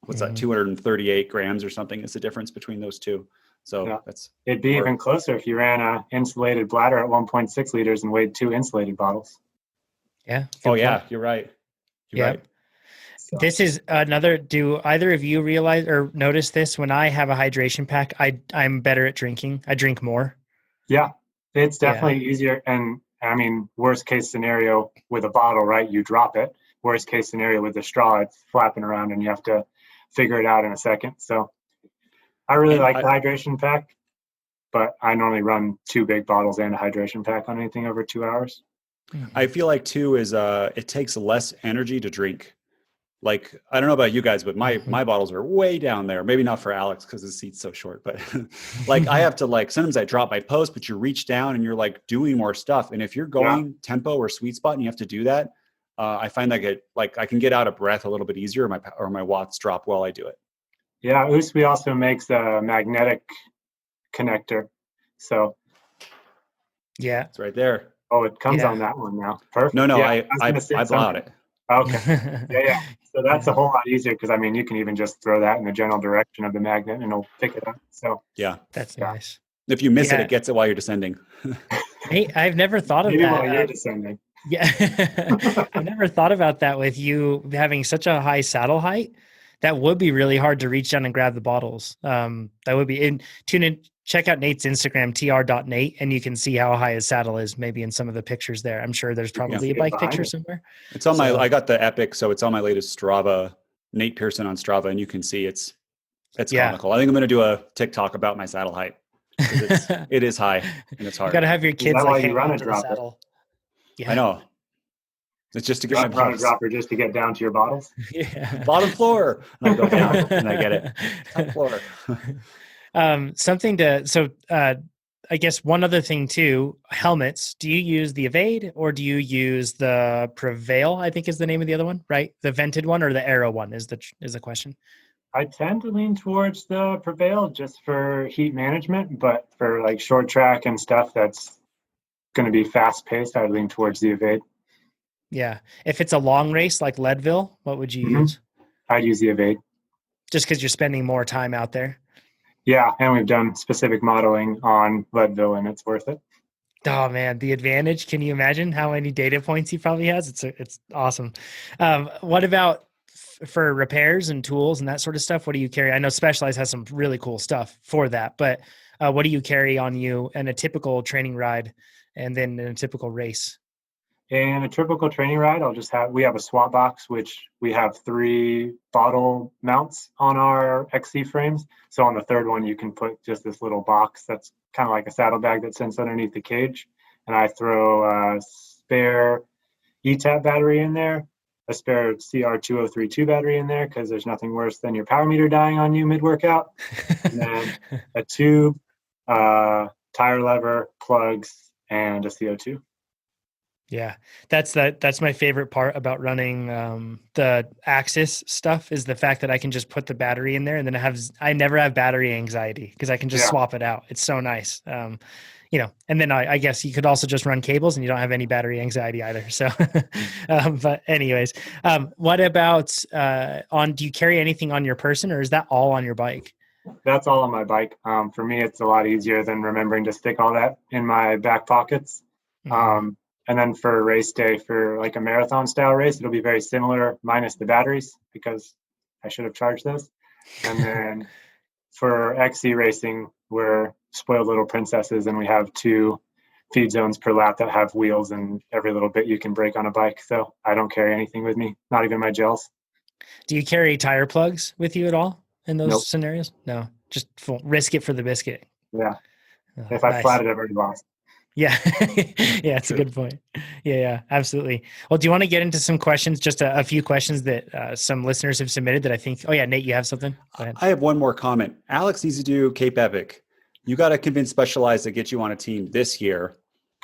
What's that? 238 grams or something is the difference between those two. So it'd be even closer if you ran an insulated bladder at 1.6 liters and weighed 2 insulated bottles. Yeah. Yeah, you're right. You're right. So. This is another. Do either of you realize or notice this? When I have a hydration pack, I'm better at drinking. I drink more. Yeah, it's definitely easier. And I mean, worst case scenario with a bottle, right? You drop it. Worst case scenario with the straw, it's flapping around and you have to figure it out in a second. So I really like the hydration pack, but I normally run 2 big bottles and a hydration pack on anything over 2 hours. I feel like too is it takes less energy to drink. Like, I don't know about you guys, but my bottles are way down there. Maybe not for Alex because his seat's so short, but like I have to sometimes I drop my post, but you reach down and you're like doing more stuff. And if you're going tempo or sweet spot and you have to do that, I find like I can get out of breath a little bit easier, or my watts drop while I do it. Yeah, Usui also makes a magnetic connector. So it's right there. Oh, it comes on that one now. Perfect. No, I bought it. Okay. Yeah. So that's a whole lot easier because I mean you can even just throw that in the general direction of the magnet and it'll pick it up. So that's nice. If you miss it gets it while you're descending. Hey, I've never thought of Maybe that. While you're descending. Yeah, I've never thought about that with you having such a high saddle height. That would be really hard to reach down and grab the bottles. That would be check out Nate's Instagram, tr.nate, and you can see how high his saddle is maybe in some of the pictures there. I'm sure there's probably a bike picture somewhere. It's on I got the Epic, so it's on my latest Strava, Nate Pearson on Strava, and you can see it's comical. I think I'm going to do a TikTok about my saddle height. It is high and it's hard. You got to have your kids like hang run on a to the saddle. Yeah. I know. It's just to get my run a dropper just to get down to your bottles. Bottom floor. And I go down and I get it. Top floor. I guess one other thing too, helmets. Do you use the Evade or do you use the Prevail? I think is the name of the other one, right? The vented one or the Aero one is the question. I tend to lean towards the Prevail just for heat management, but for like short track and stuff that's going to be fast paced, I'd lean towards the Evade. Yeah. If it's a long race like Leadville, what would you use? I'd use the Evade. Just because you're spending more time out there? Yeah, and we've done specific modeling on Leadville, and it's worth it. Oh man, the advantage! Can you imagine how many data points he probably has? It's awesome. What about for repairs and tools and that sort of stuff? What do you carry? I know Specialized has some really cool stuff for that, but what do you carry on you in a typical training ride, and then in a typical race? In a typical training ride, we have a swap box, which we have 3 bottle mounts on our XC frames. So on the third one, you can put just this little box that's kind of like a saddlebag that sits underneath the cage. And I throw a spare ETAP battery in there, a spare CR2032 battery in there, because there's nothing worse than your power meter dying on you mid-workout. And then a tube, tire lever, plugs, and a CO2. Yeah, that's my favorite part about running the Axis stuff is the fact that I can just put the battery in there and then I never have battery anxiety because I can just swap it out. It's so nice. And then I guess you could also just run cables and you don't have any battery anxiety either. So, but anyways, what about do you carry anything on your person or is that all on your bike? That's all on my bike. For me, it's a lot easier than remembering to stick all that in my back pockets. Mm-hmm. And then for race day, for like a marathon style race, it'll be very similar minus the batteries because I should have charged those. And then for XC racing, we're spoiled little princesses and we have 2 feed zones per lap that have wheels and every little bit you can break on a bike. So I don't carry anything with me, not even my gels. Do you carry tire plugs with you at all in those Nope. scenarios? No, just risk it for the biscuit. Yeah. Oh, If I nice. flatted, I've already lost. Yeah. Yeah, it's a good point. Yeah, absolutely. Well, do you want to get into some questions, just a few questions that some listeners have submitted that I think, Nate, you have something? Go ahead. I have one more comment. Alex needs to do Cape Epic. You got to convince Specialized to get you on a team this year.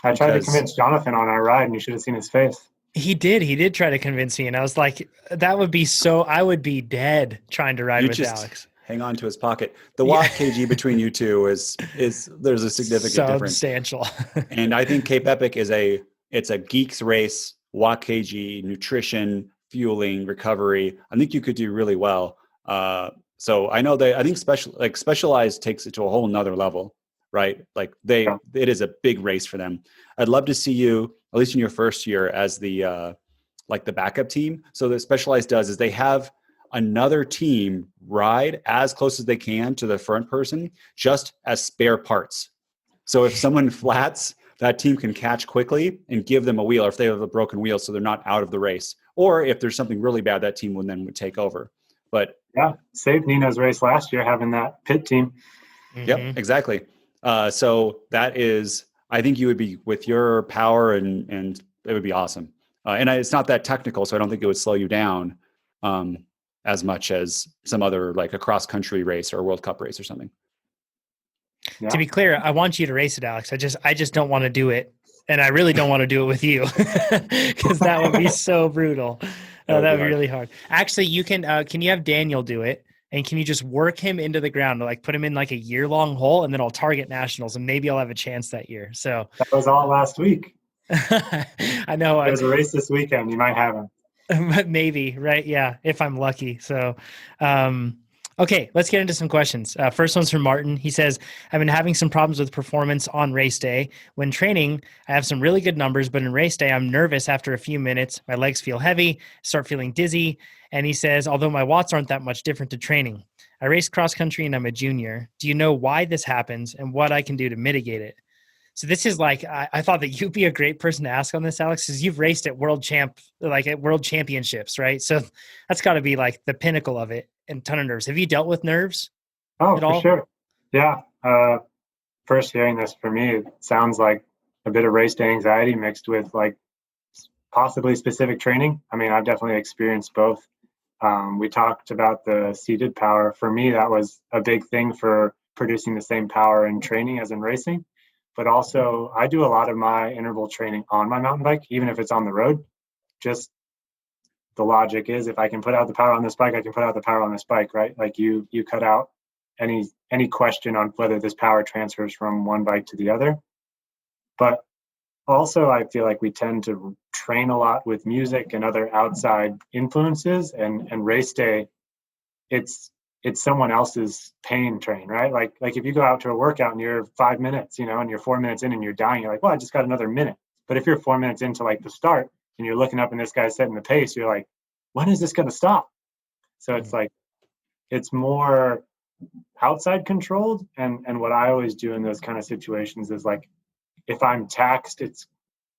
I tried to convince Jonathan on our ride and you should have seen his face. He did try to convince me. And I was like, I would be dead trying to ride with Alex. Hang on to his pocket. The watt kg between you two is there's a significant difference. Substantial. And I think Cape Epic it's a geeks race, watt kg, nutrition, fueling, recovery. I think you could do really well. So I know I think Specialized takes it to a whole nother level, right? Like it is a big race for them. I'd love to see you, at least in your first year, as the backup team. So what Specialized does is they have another team ride as close as they can to the front person, just as spare parts. So if someone flats, that team can catch quickly and give them a wheel, or if they have a broken wheel, so they're not out of the race. Or if there's something really bad, that team would take over. But yeah, saved Nino's race last year having that pit team. Mm-hmm. Yep, exactly. So that is, I think you would be with your power and it would be awesome. And it's not that technical, so I don't think it would slow you down as much as some other, like a cross country race or a World Cup race or something. Yeah. To be clear, I want you to race it, Alex. I just don't want to do it. And I really don't want to do it with you because that would be so brutal. That would be really hard. Actually, you can you have Daniel do it? And can you just work him into the ground, like put him in like a year-long hole, and then I'll target nationals, and maybe I'll have a chance that year. So that was all last week. I know. There's a race this weekend. You might have him. Maybe, right? Yeah, if I'm lucky. So, okay, let's get into some questions. First one's from Martin. He says, I've been having some problems with performance on race day. When training, I have some really good numbers, but in race day, I'm nervous after a few minutes. My legs feel heavy, start feeling dizzy. And he says, although my watts aren't that much different to training, I race cross country and I'm a junior. Do you know why this happens and what I can do to mitigate it? So this is like, I thought that you'd be a great person to ask on this, Alex, because you've raced at world championships, right? So that's got to be like the pinnacle of it, and ton of nerves. Have you dealt with nerves? Oh, for sure. Yeah. First hearing this, for me, it sounds like a bit of race day anxiety mixed with like possibly specific training. I mean, I've definitely experienced both. We talked about the seated power. For me, that was a big thing for producing the same power in training as in racing. But also, I do a lot of my interval training on my mountain bike, even if it's on the road. Just the logic is, if I can put out the power on this bike, I can put out the power on this bike, right? Like you cut out any question on whether this power transfers from one bike to the other. But also, I feel like we tend to train a lot with music and other outside influences, and race day, it's someone else's pain train, right? Like if you go out to a workout and you're 5 minutes, and you're 4 minutes in and you're dying, you're like, well, I just got another minute. But if you're 4 minutes into like the start and you're looking up and this guy's setting the pace, you're like, when is this going to stop? So it's like, it's more outside controlled. And what I always do in those kind of situations is like, if I'm taxed, it's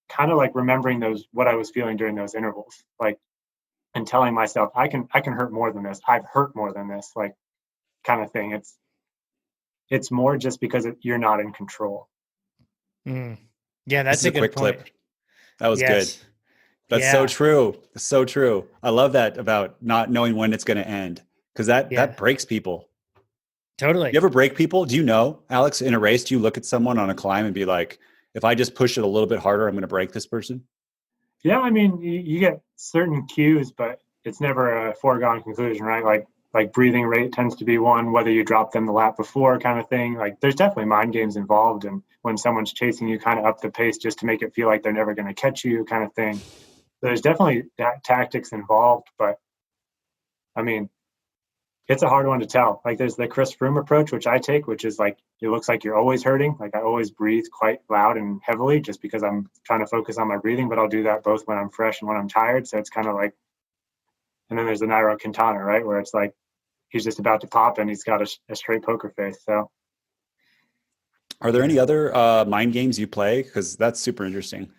kind of like remembering what I was feeling during those intervals. Like, and telling myself, I can hurt more than this. I've hurt more than this, like kind of thing. It's more just because you're not in control. Yeah, that's a good quick point. clip. That was good. That's so true. So true. I love that about not knowing when it's going to end, because that breaks people. Totally. You ever break people? Do you know, Alex, in a race, do you look at someone on a climb and be like, if I just push it a little bit harder, I'm going to break this person? Yeah, I mean, you get certain cues, but it's never a foregone conclusion, right? Like breathing rate tends to be one, whether you drop them the lap before kind of thing. Like there's definitely mind games involved, and when someone's chasing you kind of up the pace just to make it feel like they're never going to catch you kind of thing. There's definitely that tactics involved, but I mean, it's a hard one to tell. Like there's the Chris Froome approach, which I take, which is like, it looks like you're always hurting. Like I always breathe quite loud and heavily just because I'm trying to focus on my breathing, but I'll do that both when I'm fresh and when I'm tired. So it's kind of like, and then there's the Nairo Quintana, right? Where it's like, he's just about to pop and he's got a straight poker face. So Are there any other mind games you play? Because that's super interesting.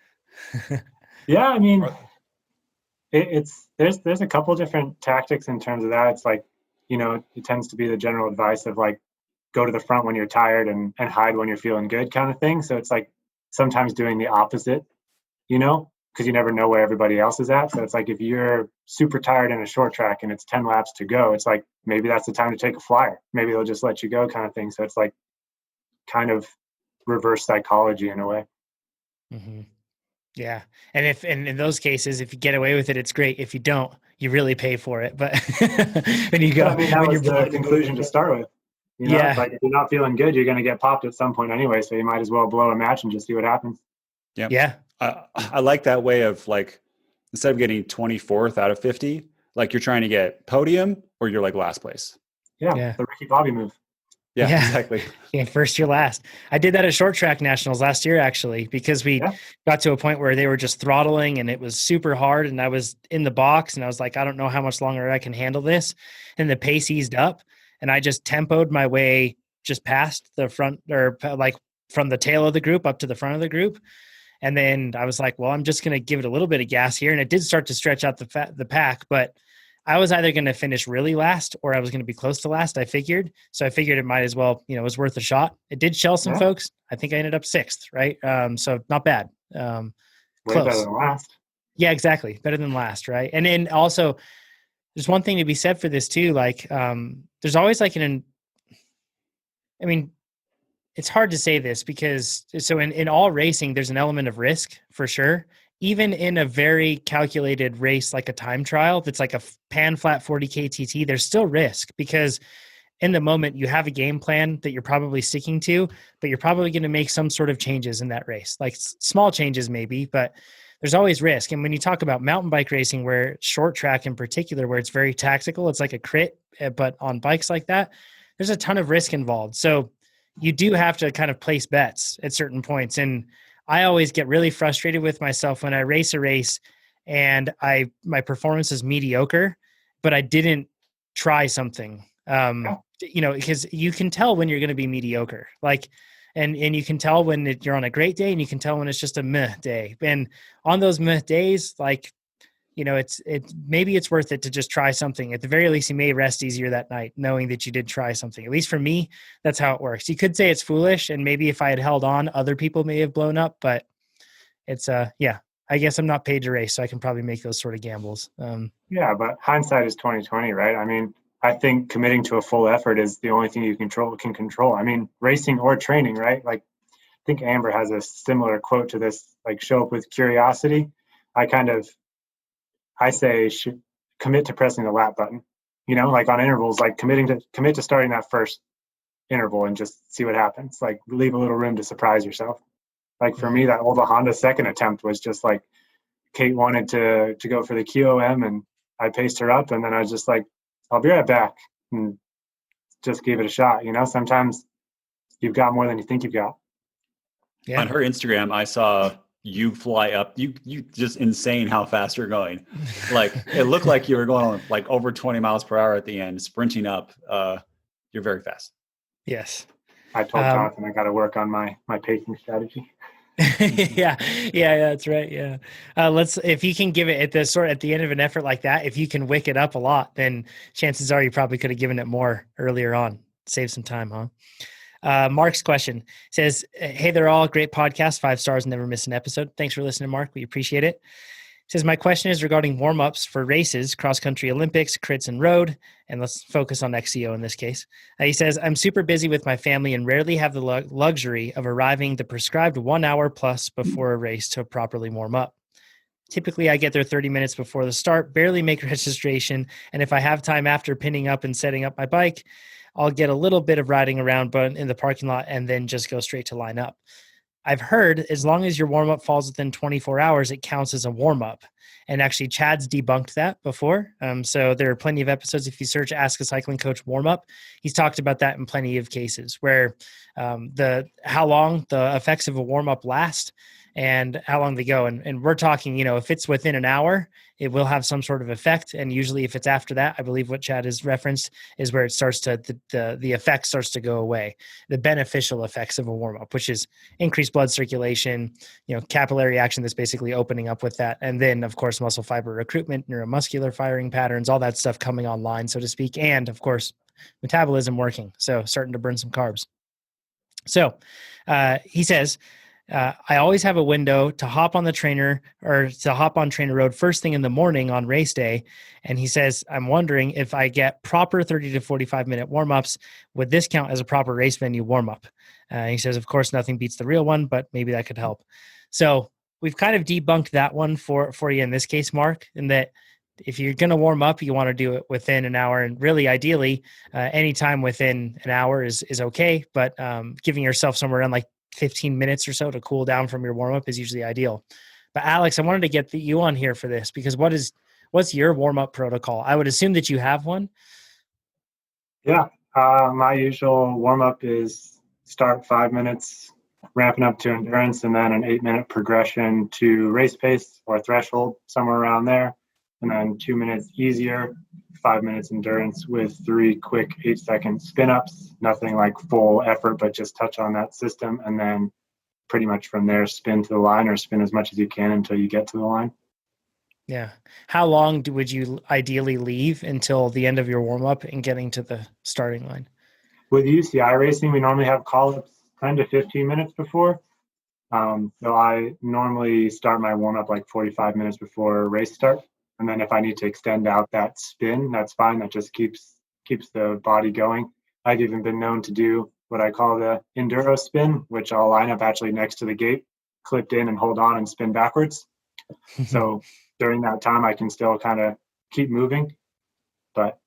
yeah, I mean, there's a couple different tactics in terms of that. It's like, it tends to be the general advice of like, go to the front when you're tired and hide when you're feeling good kind of thing. So it's like sometimes doing the opposite, because you never know where everybody else is at. So it's like if you're super tired in a short track and it's 10 laps to go, it's like maybe that's the time to take a flyer. Maybe they'll just let you go kind of thing. So it's like kind of reverse psychology in a way. Mm-hmm. Yeah. And in those cases, if you get away with it, it's great. If you don't, you really pay for it. But when you go, I mean, that was the conclusion to start with. Yeah. It's like if you're not feeling good, you're going to get popped at some point anyway. So you might as well blow a match and just see what happens. Yeah. Yeah. I like that way of like, instead of getting 24th out of 50, like you're trying to get podium or you're like last place. Yeah. The Ricky Bobby move. Yeah, exactly. Yeah, first year last. I did that at short track nationals last year, actually, because we got to a point where they were just throttling and it was super hard. And I was in the box and I was like, I don't know how much longer I can handle this. And the pace eased up and I just tempoed my way just past the front, or like from the tail of the group up to the front of the group. And then I was like, well, I'm just going to give it a little bit of gas here. And it did start to stretch out the pack, but I was either going to finish really last or I was going to be close to last, I figured. So I figured it might as well, it was worth a shot. It did shell some folks. I think I ended up 6th, right? So not bad. Way close. better than last. Yeah, exactly. Better than last, right? And then also, there's one thing to be said for this too. Like, there's always like it's hard to say this because so in all racing, there's an element of risk for sure. Even in a very calculated race, like a time trial, that's like a pan flat 40K TT, there's still risk because in the moment you have a game plan that you're probably sticking to, but you're probably going to make some sort of changes in that race, like small changes maybe, but there's always risk. And when you talk about mountain bike racing, where short track in particular, where it's very tactical, it's like a crit, but on bikes like that, there's a ton of risk involved. So you do have to kind of place bets at certain points. And I always get really frustrated with myself when I race a race and my performance is mediocre, but I didn't try something. Because you can tell when you're going to be mediocre, like, and you can tell when you're on a great day and you can tell when it's just a meh day. And on those meh days, like, maybe it's worth it to just try something. At the very least, you may rest easier that night, knowing that you did try something. At least for me, that's how it works. You could say it's foolish, and maybe if I had held on, other people may have blown up, but it's, I guess I'm not paid to race, so I can probably make those sort of gambles. Yeah, but hindsight is 20/20, right? I mean, I think committing to a full effort is the only thing you can control. I mean, racing or training, right? Like, I think Amber has a similar quote to this, like, show up with curiosity. I say commit to pressing the lap button, like on intervals, like commit to starting that first interval and just see what happens. Like leave a little room to surprise yourself. Like for me, that Old La Honda second attempt was just like Kate wanted to go for the KOM and I paced her up and then I was just like, I'll be right back and just gave it a shot. Sometimes you've got more than you think you've got. Yeah. On her Instagram, I saw you fly up. You just insane how fast you're going. Like it looked like you were going like over 20 miles per hour at the end, sprinting up. You're very fast. Yes. I told Jonathan I got to work on my pacing strategy. yeah, that's right. Yeah. If you can give it at the end of an effort like that, if you can wick it up a lot, then chances are you probably could have given it more earlier on. Save some time, huh? Mark's question says, hey, they're all great podcasts, 5 stars, never miss an episode. Thanks for listening, Mark. We appreciate it. Says, my question is regarding warm-ups for races, cross-country Olympics, crits, and road. And let's focus on XCO in this case. He says, I'm super busy with my family and rarely have the luxury of arriving the prescribed 1 hour plus before a race to properly warm up. Typically, I get there 30 minutes before the start, barely make registration. And if I have time after pinning up and setting up my bike, I'll get a little bit of riding around but in the parking lot and then just go straight to line up. I've heard as long as your warm up falls within 24 hours, it counts as a warm up. And actually, Chad's debunked that before. So there are plenty of episodes. If you search Ask a Cycling Coach warm up, he's talked about that in plenty of cases where how long the effects of a warm up last and how long they go. And we're talking, if it's within an hour, it will have some sort of effect. And usually if it's after that, I believe what Chad has referenced is where it starts to, the effect starts to go away. The beneficial effects of a warm up, which is increased blood circulation, capillary action that's basically opening up with that. And then of course, muscle fiber recruitment, neuromuscular firing patterns, all that stuff coming online, so to speak. And of course, metabolism working. So starting to burn some carbs. So he says, I always have a window to hop on the trainer or to hop on TrainerRoad first thing in the morning on race day. And he says, I'm wondering if I get proper 30 to 45 minute warm-ups, would this count as a proper race venue warm-up? He says, of course, nothing beats the real one, but maybe that could help. So we've kind of debunked that one for you in this case, Mark, in that if you're going to warm up, you want to do it within an hour, and really ideally anytime within an hour is okay. But giving yourself somewhere around like 15 minutes or so to cool down from your warm up is usually ideal. But Alex, I wanted to get you on here for this because what's your warm up protocol? I would assume that you have one. Yeah. My usual warm up is start 5 minutes, ramping up to endurance, and then an 8-minute progression to race pace or threshold, somewhere around there. And then 2 minutes easier, 5 minutes endurance with 3 quick 8-second spin ups, nothing like full effort, but just touch on that system. And then pretty much from there, spin to the line or spin as much as you can until you get to the line. Yeah. How long would you ideally leave until the end of your warm up and getting to the starting line? With UCI racing, we normally have call ups 10 to 15 minutes before. So I normally start my warm up like 45 minutes before race start. And then if I need to extend out that spin, that's fine. That just keeps the body going. I've even been known to do what I call the enduro spin, which I'll line up actually next to the gate, clipped in and hold on and spin backwards. So during that time, I can still kind of keep moving. But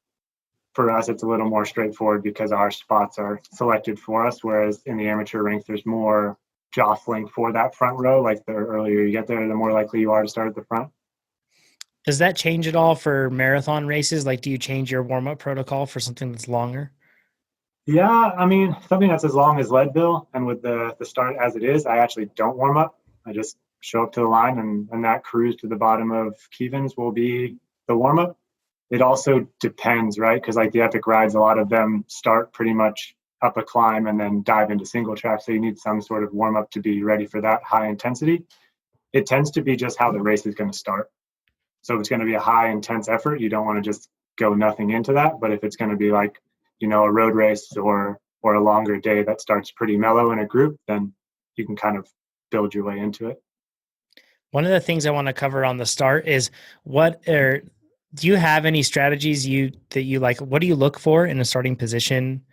for us, it's a little more straightforward because our spots are selected for us, whereas in the amateur ranks, there's more jostling for that front row. Like the earlier you get there, the more likely you are to start at the front. Does that change at all for marathon races? Like, do you change your warm-up protocol for something that's longer? Yeah, I mean, something that's as long as Leadville and with the start as it is, I actually don't warm up. I just show up to the line and that cruise to the bottom of Keevens will be the warm-up. It also depends, right? Because like the epic rides, a lot of them start pretty much up a climb and then dive into single track. So you need some sort of warm-up to be ready for that high intensity. It tends to be just how the race is going to start. So if it's going to be a high intense effort, you don't want to just go nothing into that. But if it's going to be like, a road race or a longer day that starts pretty mellow in a group, then you can kind of build your way into it. One of the things I want to cover on the start is do you have any strategies that you like? What do you look for in a starting position?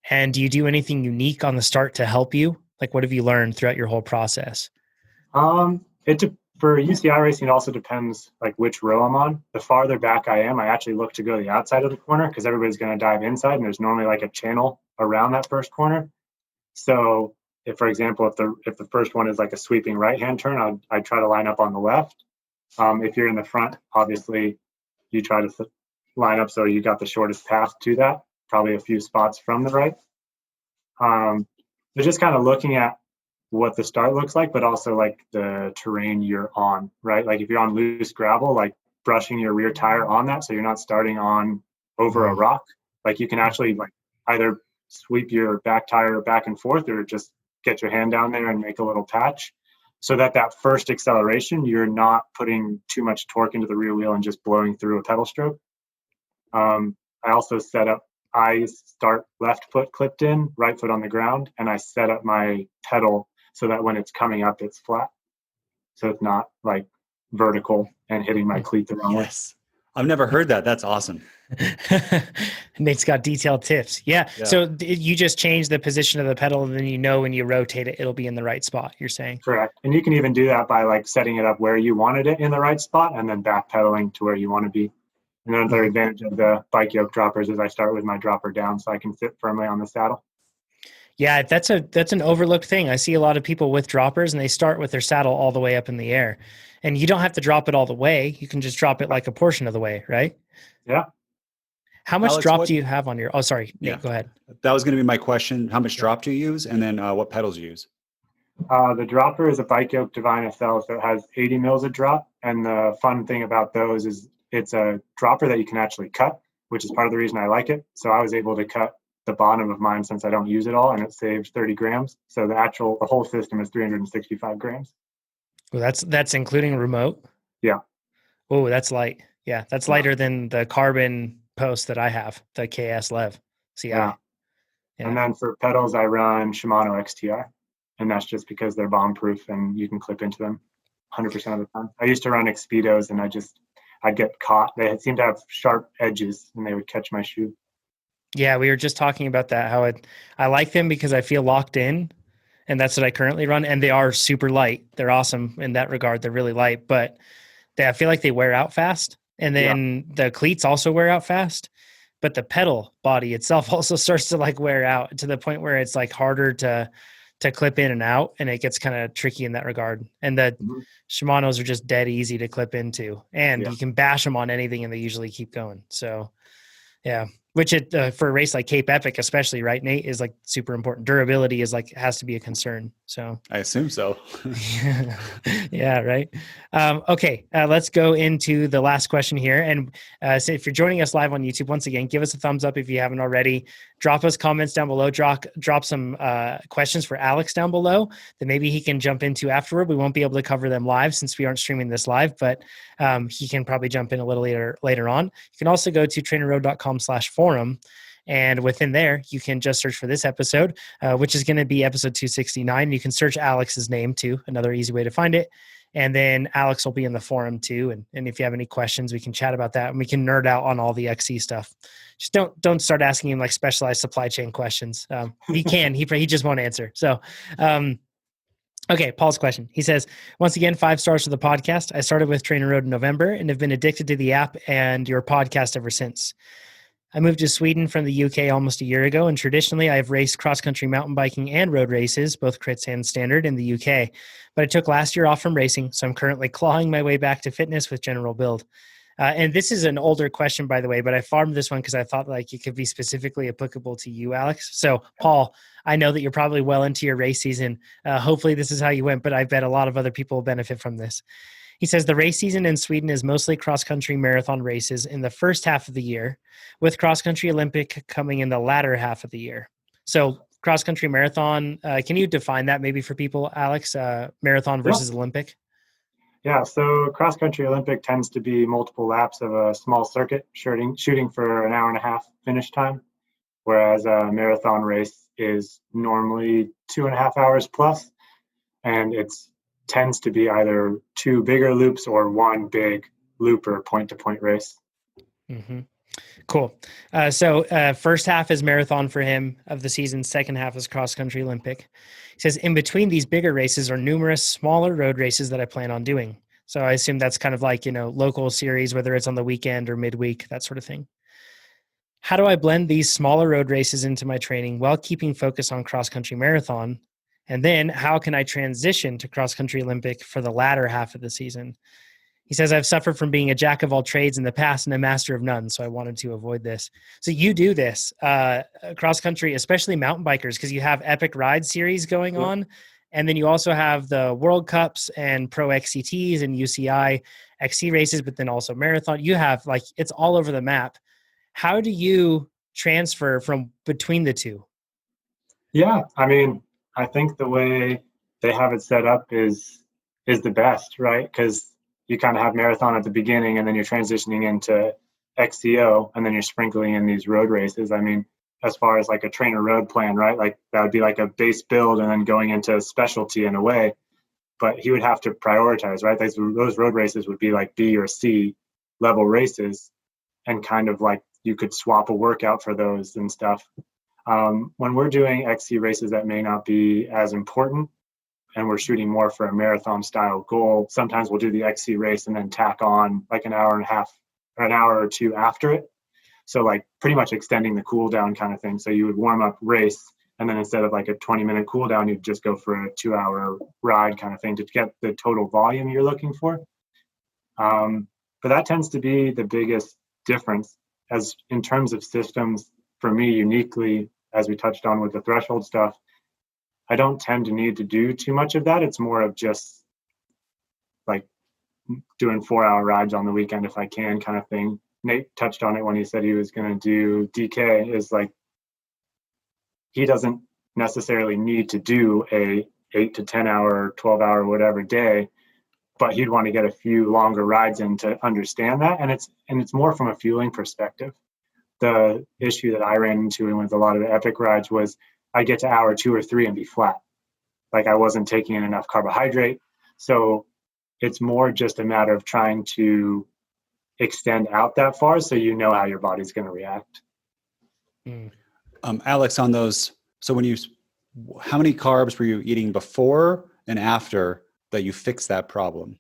And do you do anything unique on the start to help you? Like, what have you learned throughout your whole process? For UCI racing, it also depends like which row I'm on. The farther back I am, I actually look to go to the outside of the corner because everybody's going to dive inside, and there's normally like a channel around that first corner. So, if for example, if the first one is like a sweeping right-hand turn, I try to line up on the left. If you're in the front, obviously, you try to line up so you got the shortest path to that, probably a few spots from the right. They're just kind of looking at what the start looks like, but also like the terrain you're on, right? Like if you're on loose gravel, like brushing your rear tire on that so you're not starting on over a rock. Like you can actually like either sweep your back tire back and forth or just get your hand down there and make a little patch so that first acceleration, you're not putting too much torque into the rear wheel and just blowing through a pedal stroke. I also I start left foot clipped in, right foot on the ground, and I set up my pedal so that when it's coming up, it's flat. So it's not like vertical and hitting my cleat the wrong way. I've never heard that. That's awesome. Nate's got detailed tips. Yeah. Yeah. So you just change the position of the pedal, and then when you rotate it, it'll be in the right spot, you're saying? Correct. And you can even do that by like setting it up where you wanted it in the right spot and then backpedaling to where you want to be. And another advantage of the bike yoke droppers is I start with my dropper down so I can sit firmly on the saddle. Yeah, that's an overlooked thing. I see a lot of people with droppers and they start with their saddle all the way up in the air. And you don't have to drop it all the way. You can just drop it like a portion of the way, right? Yeah. How much Alex, drop do you have on your, oh, sorry, Nate, Yeah. go ahead. That was going to be my question. How much drop do you use? And then what pedals you use? The dropper is a bike yoke Divine SL, so it has 80 mils of drop. And the fun thing about those is it's a dropper that you can actually cut, which is part of the reason I like it. So I was able to cut the bottom of mine since I don't use it all, and it saves 30 grams. So the whole system is 365 grams. Well, that's including remote. Yeah. Oh, that's light. Yeah, that's lighter than the carbon post that I have, the KS Lev CI. Yeah. And then for pedals, I run Shimano XTR, and that's just because they're bomb proof and you can clip into them 100% of the time. I used to run Expedos, and I'd get caught. They seemed to have sharp edges, and they would catch my shoe. Yeah, we were just talking about that, how I like them because I feel locked in, and that's what I currently run. And they are super light. They're awesome in that regard. They're really light, but I feel like they wear out fast. And then the cleats also wear out fast, but the pedal body itself also starts to like wear out to the point where it's like harder to clip in and out. And it gets kind of tricky in that regard. And the Shimanos are just dead easy to clip into, and you can bash them on anything and they usually keep going. So yeah. Which for a race like Cape Epic, especially, right, Nate, is like super important. Durability has to be a concern. So I assume so. yeah, right. Okay, let's go into the last question here. And so if you're joining us live on YouTube, once again, give us a thumbs up if you haven't already. Drop us comments down below. Drop some questions for Alex down below that maybe he can jump into afterward. We won't be able to cover them live since we aren't streaming this live, but he can probably jump in a little later on. You can also go to trainerroad.com/forum. And within there, you can just search for this episode, which is going to be episode 269. You can search Alex's name too, another easy way to find it. And then Alex will be in the forum too. And if you have any questions, we can chat about that, and we can nerd out on all the XC stuff. Just don't start asking him like specialized supply chain questions. He can, he just won't answer. So, okay, Paul's question. He says, once again, 5 stars for the podcast. I started with TrainerRoad in November and have been addicted to the app and your podcast ever since. I moved to Sweden from the UK almost a year ago, and traditionally I have raced cross-country mountain biking and road races, both crits and standard, in the UK. But I took last year off from racing, so I'm currently clawing my way back to fitness with general build. And this is an older question, by the way, but I farmed this one because I thought like it could be specifically applicable to you, Alex. So, Paul, I know that you're probably well into your race season. Hopefully this is how you went, but I bet a lot of other people will benefit from this. He says the race season in Sweden is mostly cross-country marathon races in the first half of the year, with cross-country Olympic coming in the latter half of the year. So cross-country marathon, can you define that maybe for people, Alex, marathon versus Olympic? Yeah, so cross-country Olympic tends to be multiple laps of a small circuit, shooting for an hour and a half finish time, whereas a marathon race is normally 2.5 hours plus, and it's tends to be either 2 bigger loops or 1 big loop or point-to-point race. Mm-hmm. Cool. So first half is marathon for him of the season. Second half is cross-country Olympic. He says, in between these bigger races are numerous smaller road races that I plan on doing. So I assume that's kind of like, local series, whether it's on the weekend or midweek, that sort of thing. How do I blend these smaller road races into my training while keeping focus on cross-country marathon? And then how can I transition to cross-country Olympic for the latter half of the season? He says, I've suffered from being a jack of all trades in the past and a master of none, so I wanted to avoid this. So you do this cross-country, especially mountain bikers, because you have Epic Ride Series going on, and then you also have the World Cups and Pro XCTs and UCI XC races, but then also marathon. You have, it's all over the map. How do you transfer from between the two? Yeah, I mean, I think the way they have it set up is the best, right? Because you kind of have marathon at the beginning, and then you're transitioning into XCO, and then you're sprinkling in these road races. I mean, as far as like a TrainerRoad plan, right? Like that would be like a base build and then going into specialty in a way. But he would have to prioritize, right? Those road races would be like B or C, level races, and kind of like you could swap a workout for those and stuff. When we're doing XC races that may not be as important and we're shooting more for a marathon style goal, sometimes we'll do the XC race and then tack on like an hour and a half or an hour or two after it. So like pretty much extending the cool down kind of thing. So you would warm up, race, and then instead of like a 20-minute cool down, you'd just go for a 2-hour ride kind of thing to get the total volume you're looking for. But that tends to be the biggest difference as in terms of systems for me uniquely, as we touched on with the threshold stuff. I don't tend to need to do too much of that. It's more of just like doing 4-hour rides on the weekend if I can kind of thing. Nate touched on it when he said he was going to do DK, is like he doesn't necessarily need to do a 8 to 10 hour, 12-hour, whatever day, but he'd want to get a few longer rides in to understand that. And it's more from a fueling perspective. The issue that I ran into with a lot of the epic rides was I get to hour 2 or 3 and be flat. Like I wasn't taking in enough carbohydrate. So it's more just a matter of trying to extend out that far so you know how your body's going to react. Alex, on those, so how many carbs were you eating before and after that you fixed that problem?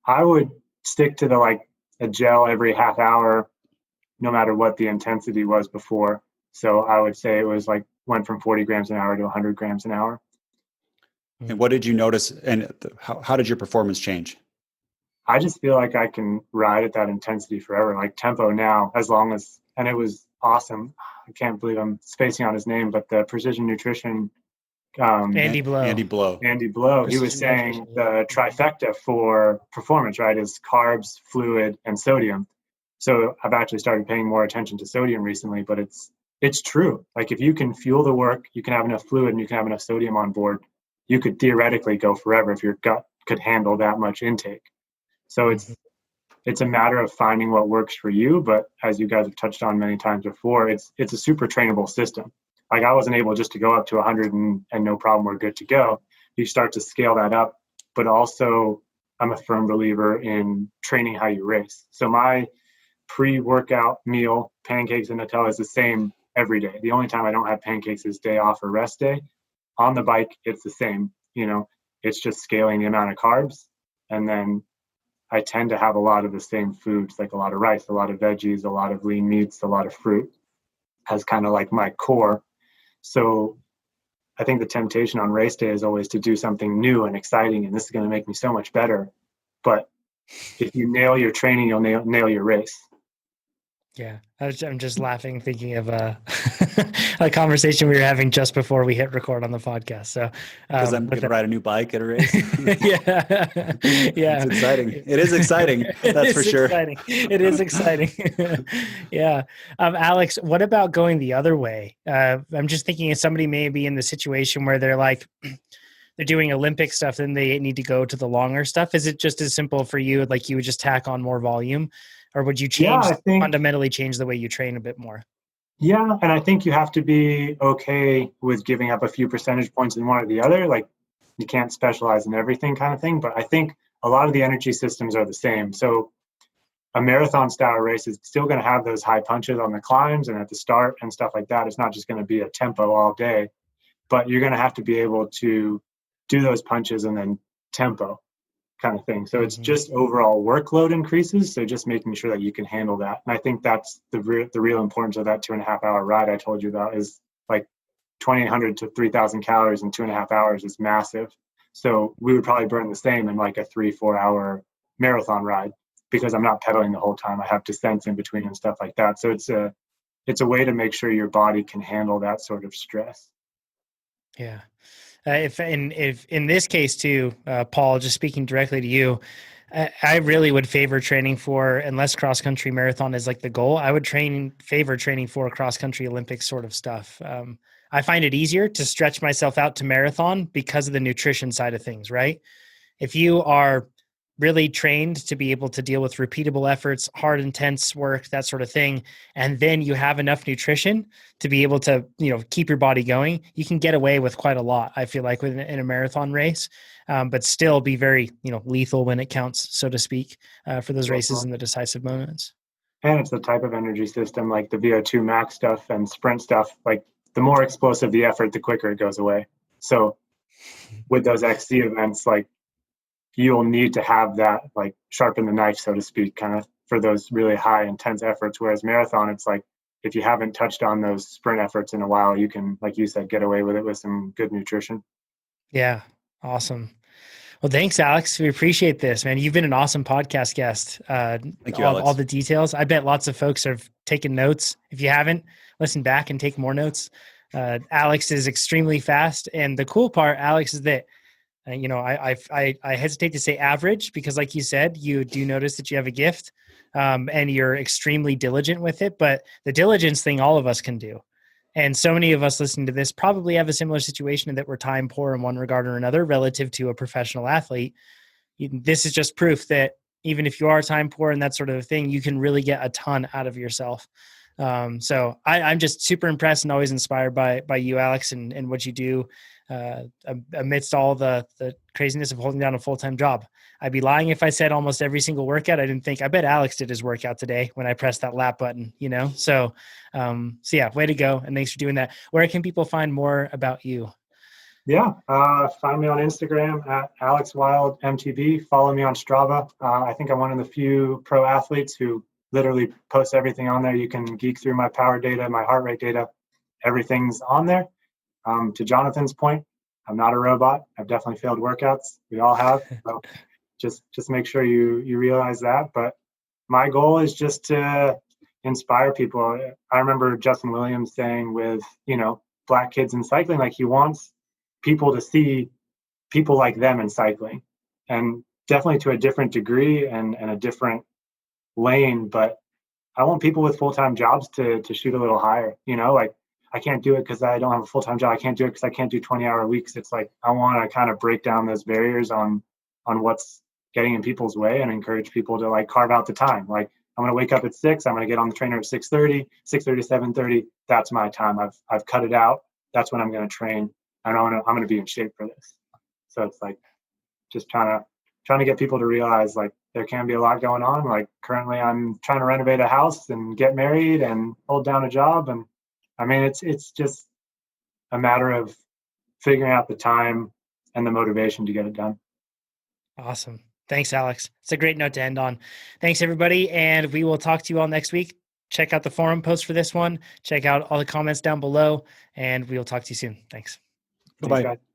I would stick to a gel every half hour, no matter what the intensity was before. So I would say it was went from 40 grams an hour to 100 grams an hour. And what did you notice, and how did your performance change? I just feel like I can ride at that intensity forever, like tempo now, and it was awesome. I can't believe I'm spacing on his name, but the Precision Nutrition, Andy Blow. He was saying the trifecta for performance, right, is carbs, fluid, and sodium. So I've actually started paying more attention to sodium recently, but it's true. Like if you can fuel the work, you can have enough fluid and you can have enough sodium on board, you could theoretically go forever if your gut could handle that much intake. So it's a matter of finding what works for you. But as you guys have touched on many times before, it's a super trainable system. Like I wasn't able just to go up to 100 and no problem, we're good to go. You start to scale that up, but also I'm a firm believer in training how you race. So my pre-workout meal, pancakes and Nutella, is the same every day. The only time I don't have pancakes is day off or rest day. On the bike, it's the same. It's just scaling the amount of carbs. And then I tend to have a lot of the same foods, like a lot of rice, a lot of veggies, a lot of lean meats, a lot of fruit as kind of like my core. So I think the temptation on race day is always to do something new and exciting, and this is going to make me so much better. But if you nail your training, you'll nail your race. Yeah, I'm just laughing thinking of a conversation we were having just before we hit record on the podcast. So because I'm going to ride a new bike at a race. yeah. It's exciting. It is exciting. That's for sure. It is exciting. Yeah. Alex, what about going the other way? I'm just thinking if somebody may be in the situation where they're they're doing Olympic stuff, then they need to go to the longer stuff. Is it just as simple for you? Like you would just tack on more volume? Or would you fundamentally change the way you train a bit more? Yeah, and I think you have to be okay with giving up a few percentage points in one or the other. Like you can't specialize in everything kind of thing. But I think a lot of the energy systems are the same. So a marathon style race is still going to have those high punches on the climbs and at the start and stuff like that. It's not just going to be a tempo all day, but you're going to have to be able to do those punches and then tempo kind of thing. So it's just overall workload increases. So just making sure that you can handle that. And I think that's the real importance of that 2.5 hour ride I told you about, is like 2,800 to 3,000 calories in 2.5 hours is massive. So we would probably burn the same in like a 3-4 hour marathon ride, because I'm not pedaling the whole time. I have descents in between and stuff like that. So it's a way to make sure your body can handle that sort of stress. Yeah. If in this case too, Paul, just speaking directly to you, I really would favor training for, unless cross country marathon is like the goal, I would favor training for cross country Olympic sort of stuff. I find it easier to stretch myself out to marathon because of the nutrition side of things, right? If you are really trained to be able to deal with repeatable efforts, hard, intense work, that sort of thing. And then you have enough nutrition to be able to, keep your body going. You can get away with quite a lot, I feel like, in a marathon race, but still be very, lethal when it counts, so to speak, for those races and the decisive moments. And it's the type of energy system, like the VO2 max stuff and sprint stuff, like the more explosive the effort, the quicker it goes away. So with those XC events, like you'll need to have that, like sharpen the knife, so to speak, kind of for those really high intense efforts. Whereas marathon, it's like, if you haven't touched on those sprint efforts in a while, you can, like you said, get away with it with some good nutrition. Yeah. Awesome. Well, thanks, Alex. We appreciate this, man. You've been an awesome podcast guest. Thank you, Alex. All the details. I bet lots of folks have taken notes. If you haven't, listen back and take more notes. Alex is extremely fast. And the cool part, Alex, is that, I hesitate to say average because, like you said, you do notice that you have a gift, and you're extremely diligent with it. But the diligence thing, all of us can do. And so many of us listening to this probably have a similar situation in that we're time poor in one regard or another relative to a professional athlete. This is just proof that even if you are time poor and that sort of thing, you can really get a ton out of yourself. So I'm just super impressed and always inspired by you, Alex, and what you do amidst all the craziness of holding down a full-time job. I'd be lying if I said almost every single workout. I bet Alex did his workout today when I pressed that lap button, So yeah, way to go. And thanks for doing that. Where can people find more about you? Yeah. Find me on Instagram at AlexWildMTB. Follow me on Strava. I think I'm one of the few pro athletes who literally post everything on there. You can geek through my power data, my heart rate data. Everything's on there. To Jonathan's point, I'm not a robot. I've definitely failed workouts. We all have. So just make sure you realize that. But my goal is just to inspire people. I remember Justin Williams saying with, Black kids in cycling, like he wants people to see people like them in cycling, and definitely to a different degree and a different lane. But I want people with full-time jobs to shoot a little higher, like I can't do it because I don't have a full-time job. I can't do it because I can't do 20-hour weeks. It's like, I want to kind of break down those barriers on what's getting in people's way and encourage people to like carve out the time. Like, I'm going to wake up at 6. I'm going to get on the trainer at 6:30, 7:30. That's my time. I've cut it out. That's when I'm going to train. And I'm going to be in shape for this. So it's like just trying to get people to realize like there can be a lot going on. Like currently I'm trying to renovate a house and get married and hold down a job. And I mean, it's just a matter of figuring out the time and the motivation to get it done. Awesome. Thanks, Alex. It's a great note to end on. Thanks, everybody. And we will talk to you all next week. Check out the forum post for this one. Check out all the comments down below, and we will talk to you soon. Thanks. Bye-bye. Thanks, guys.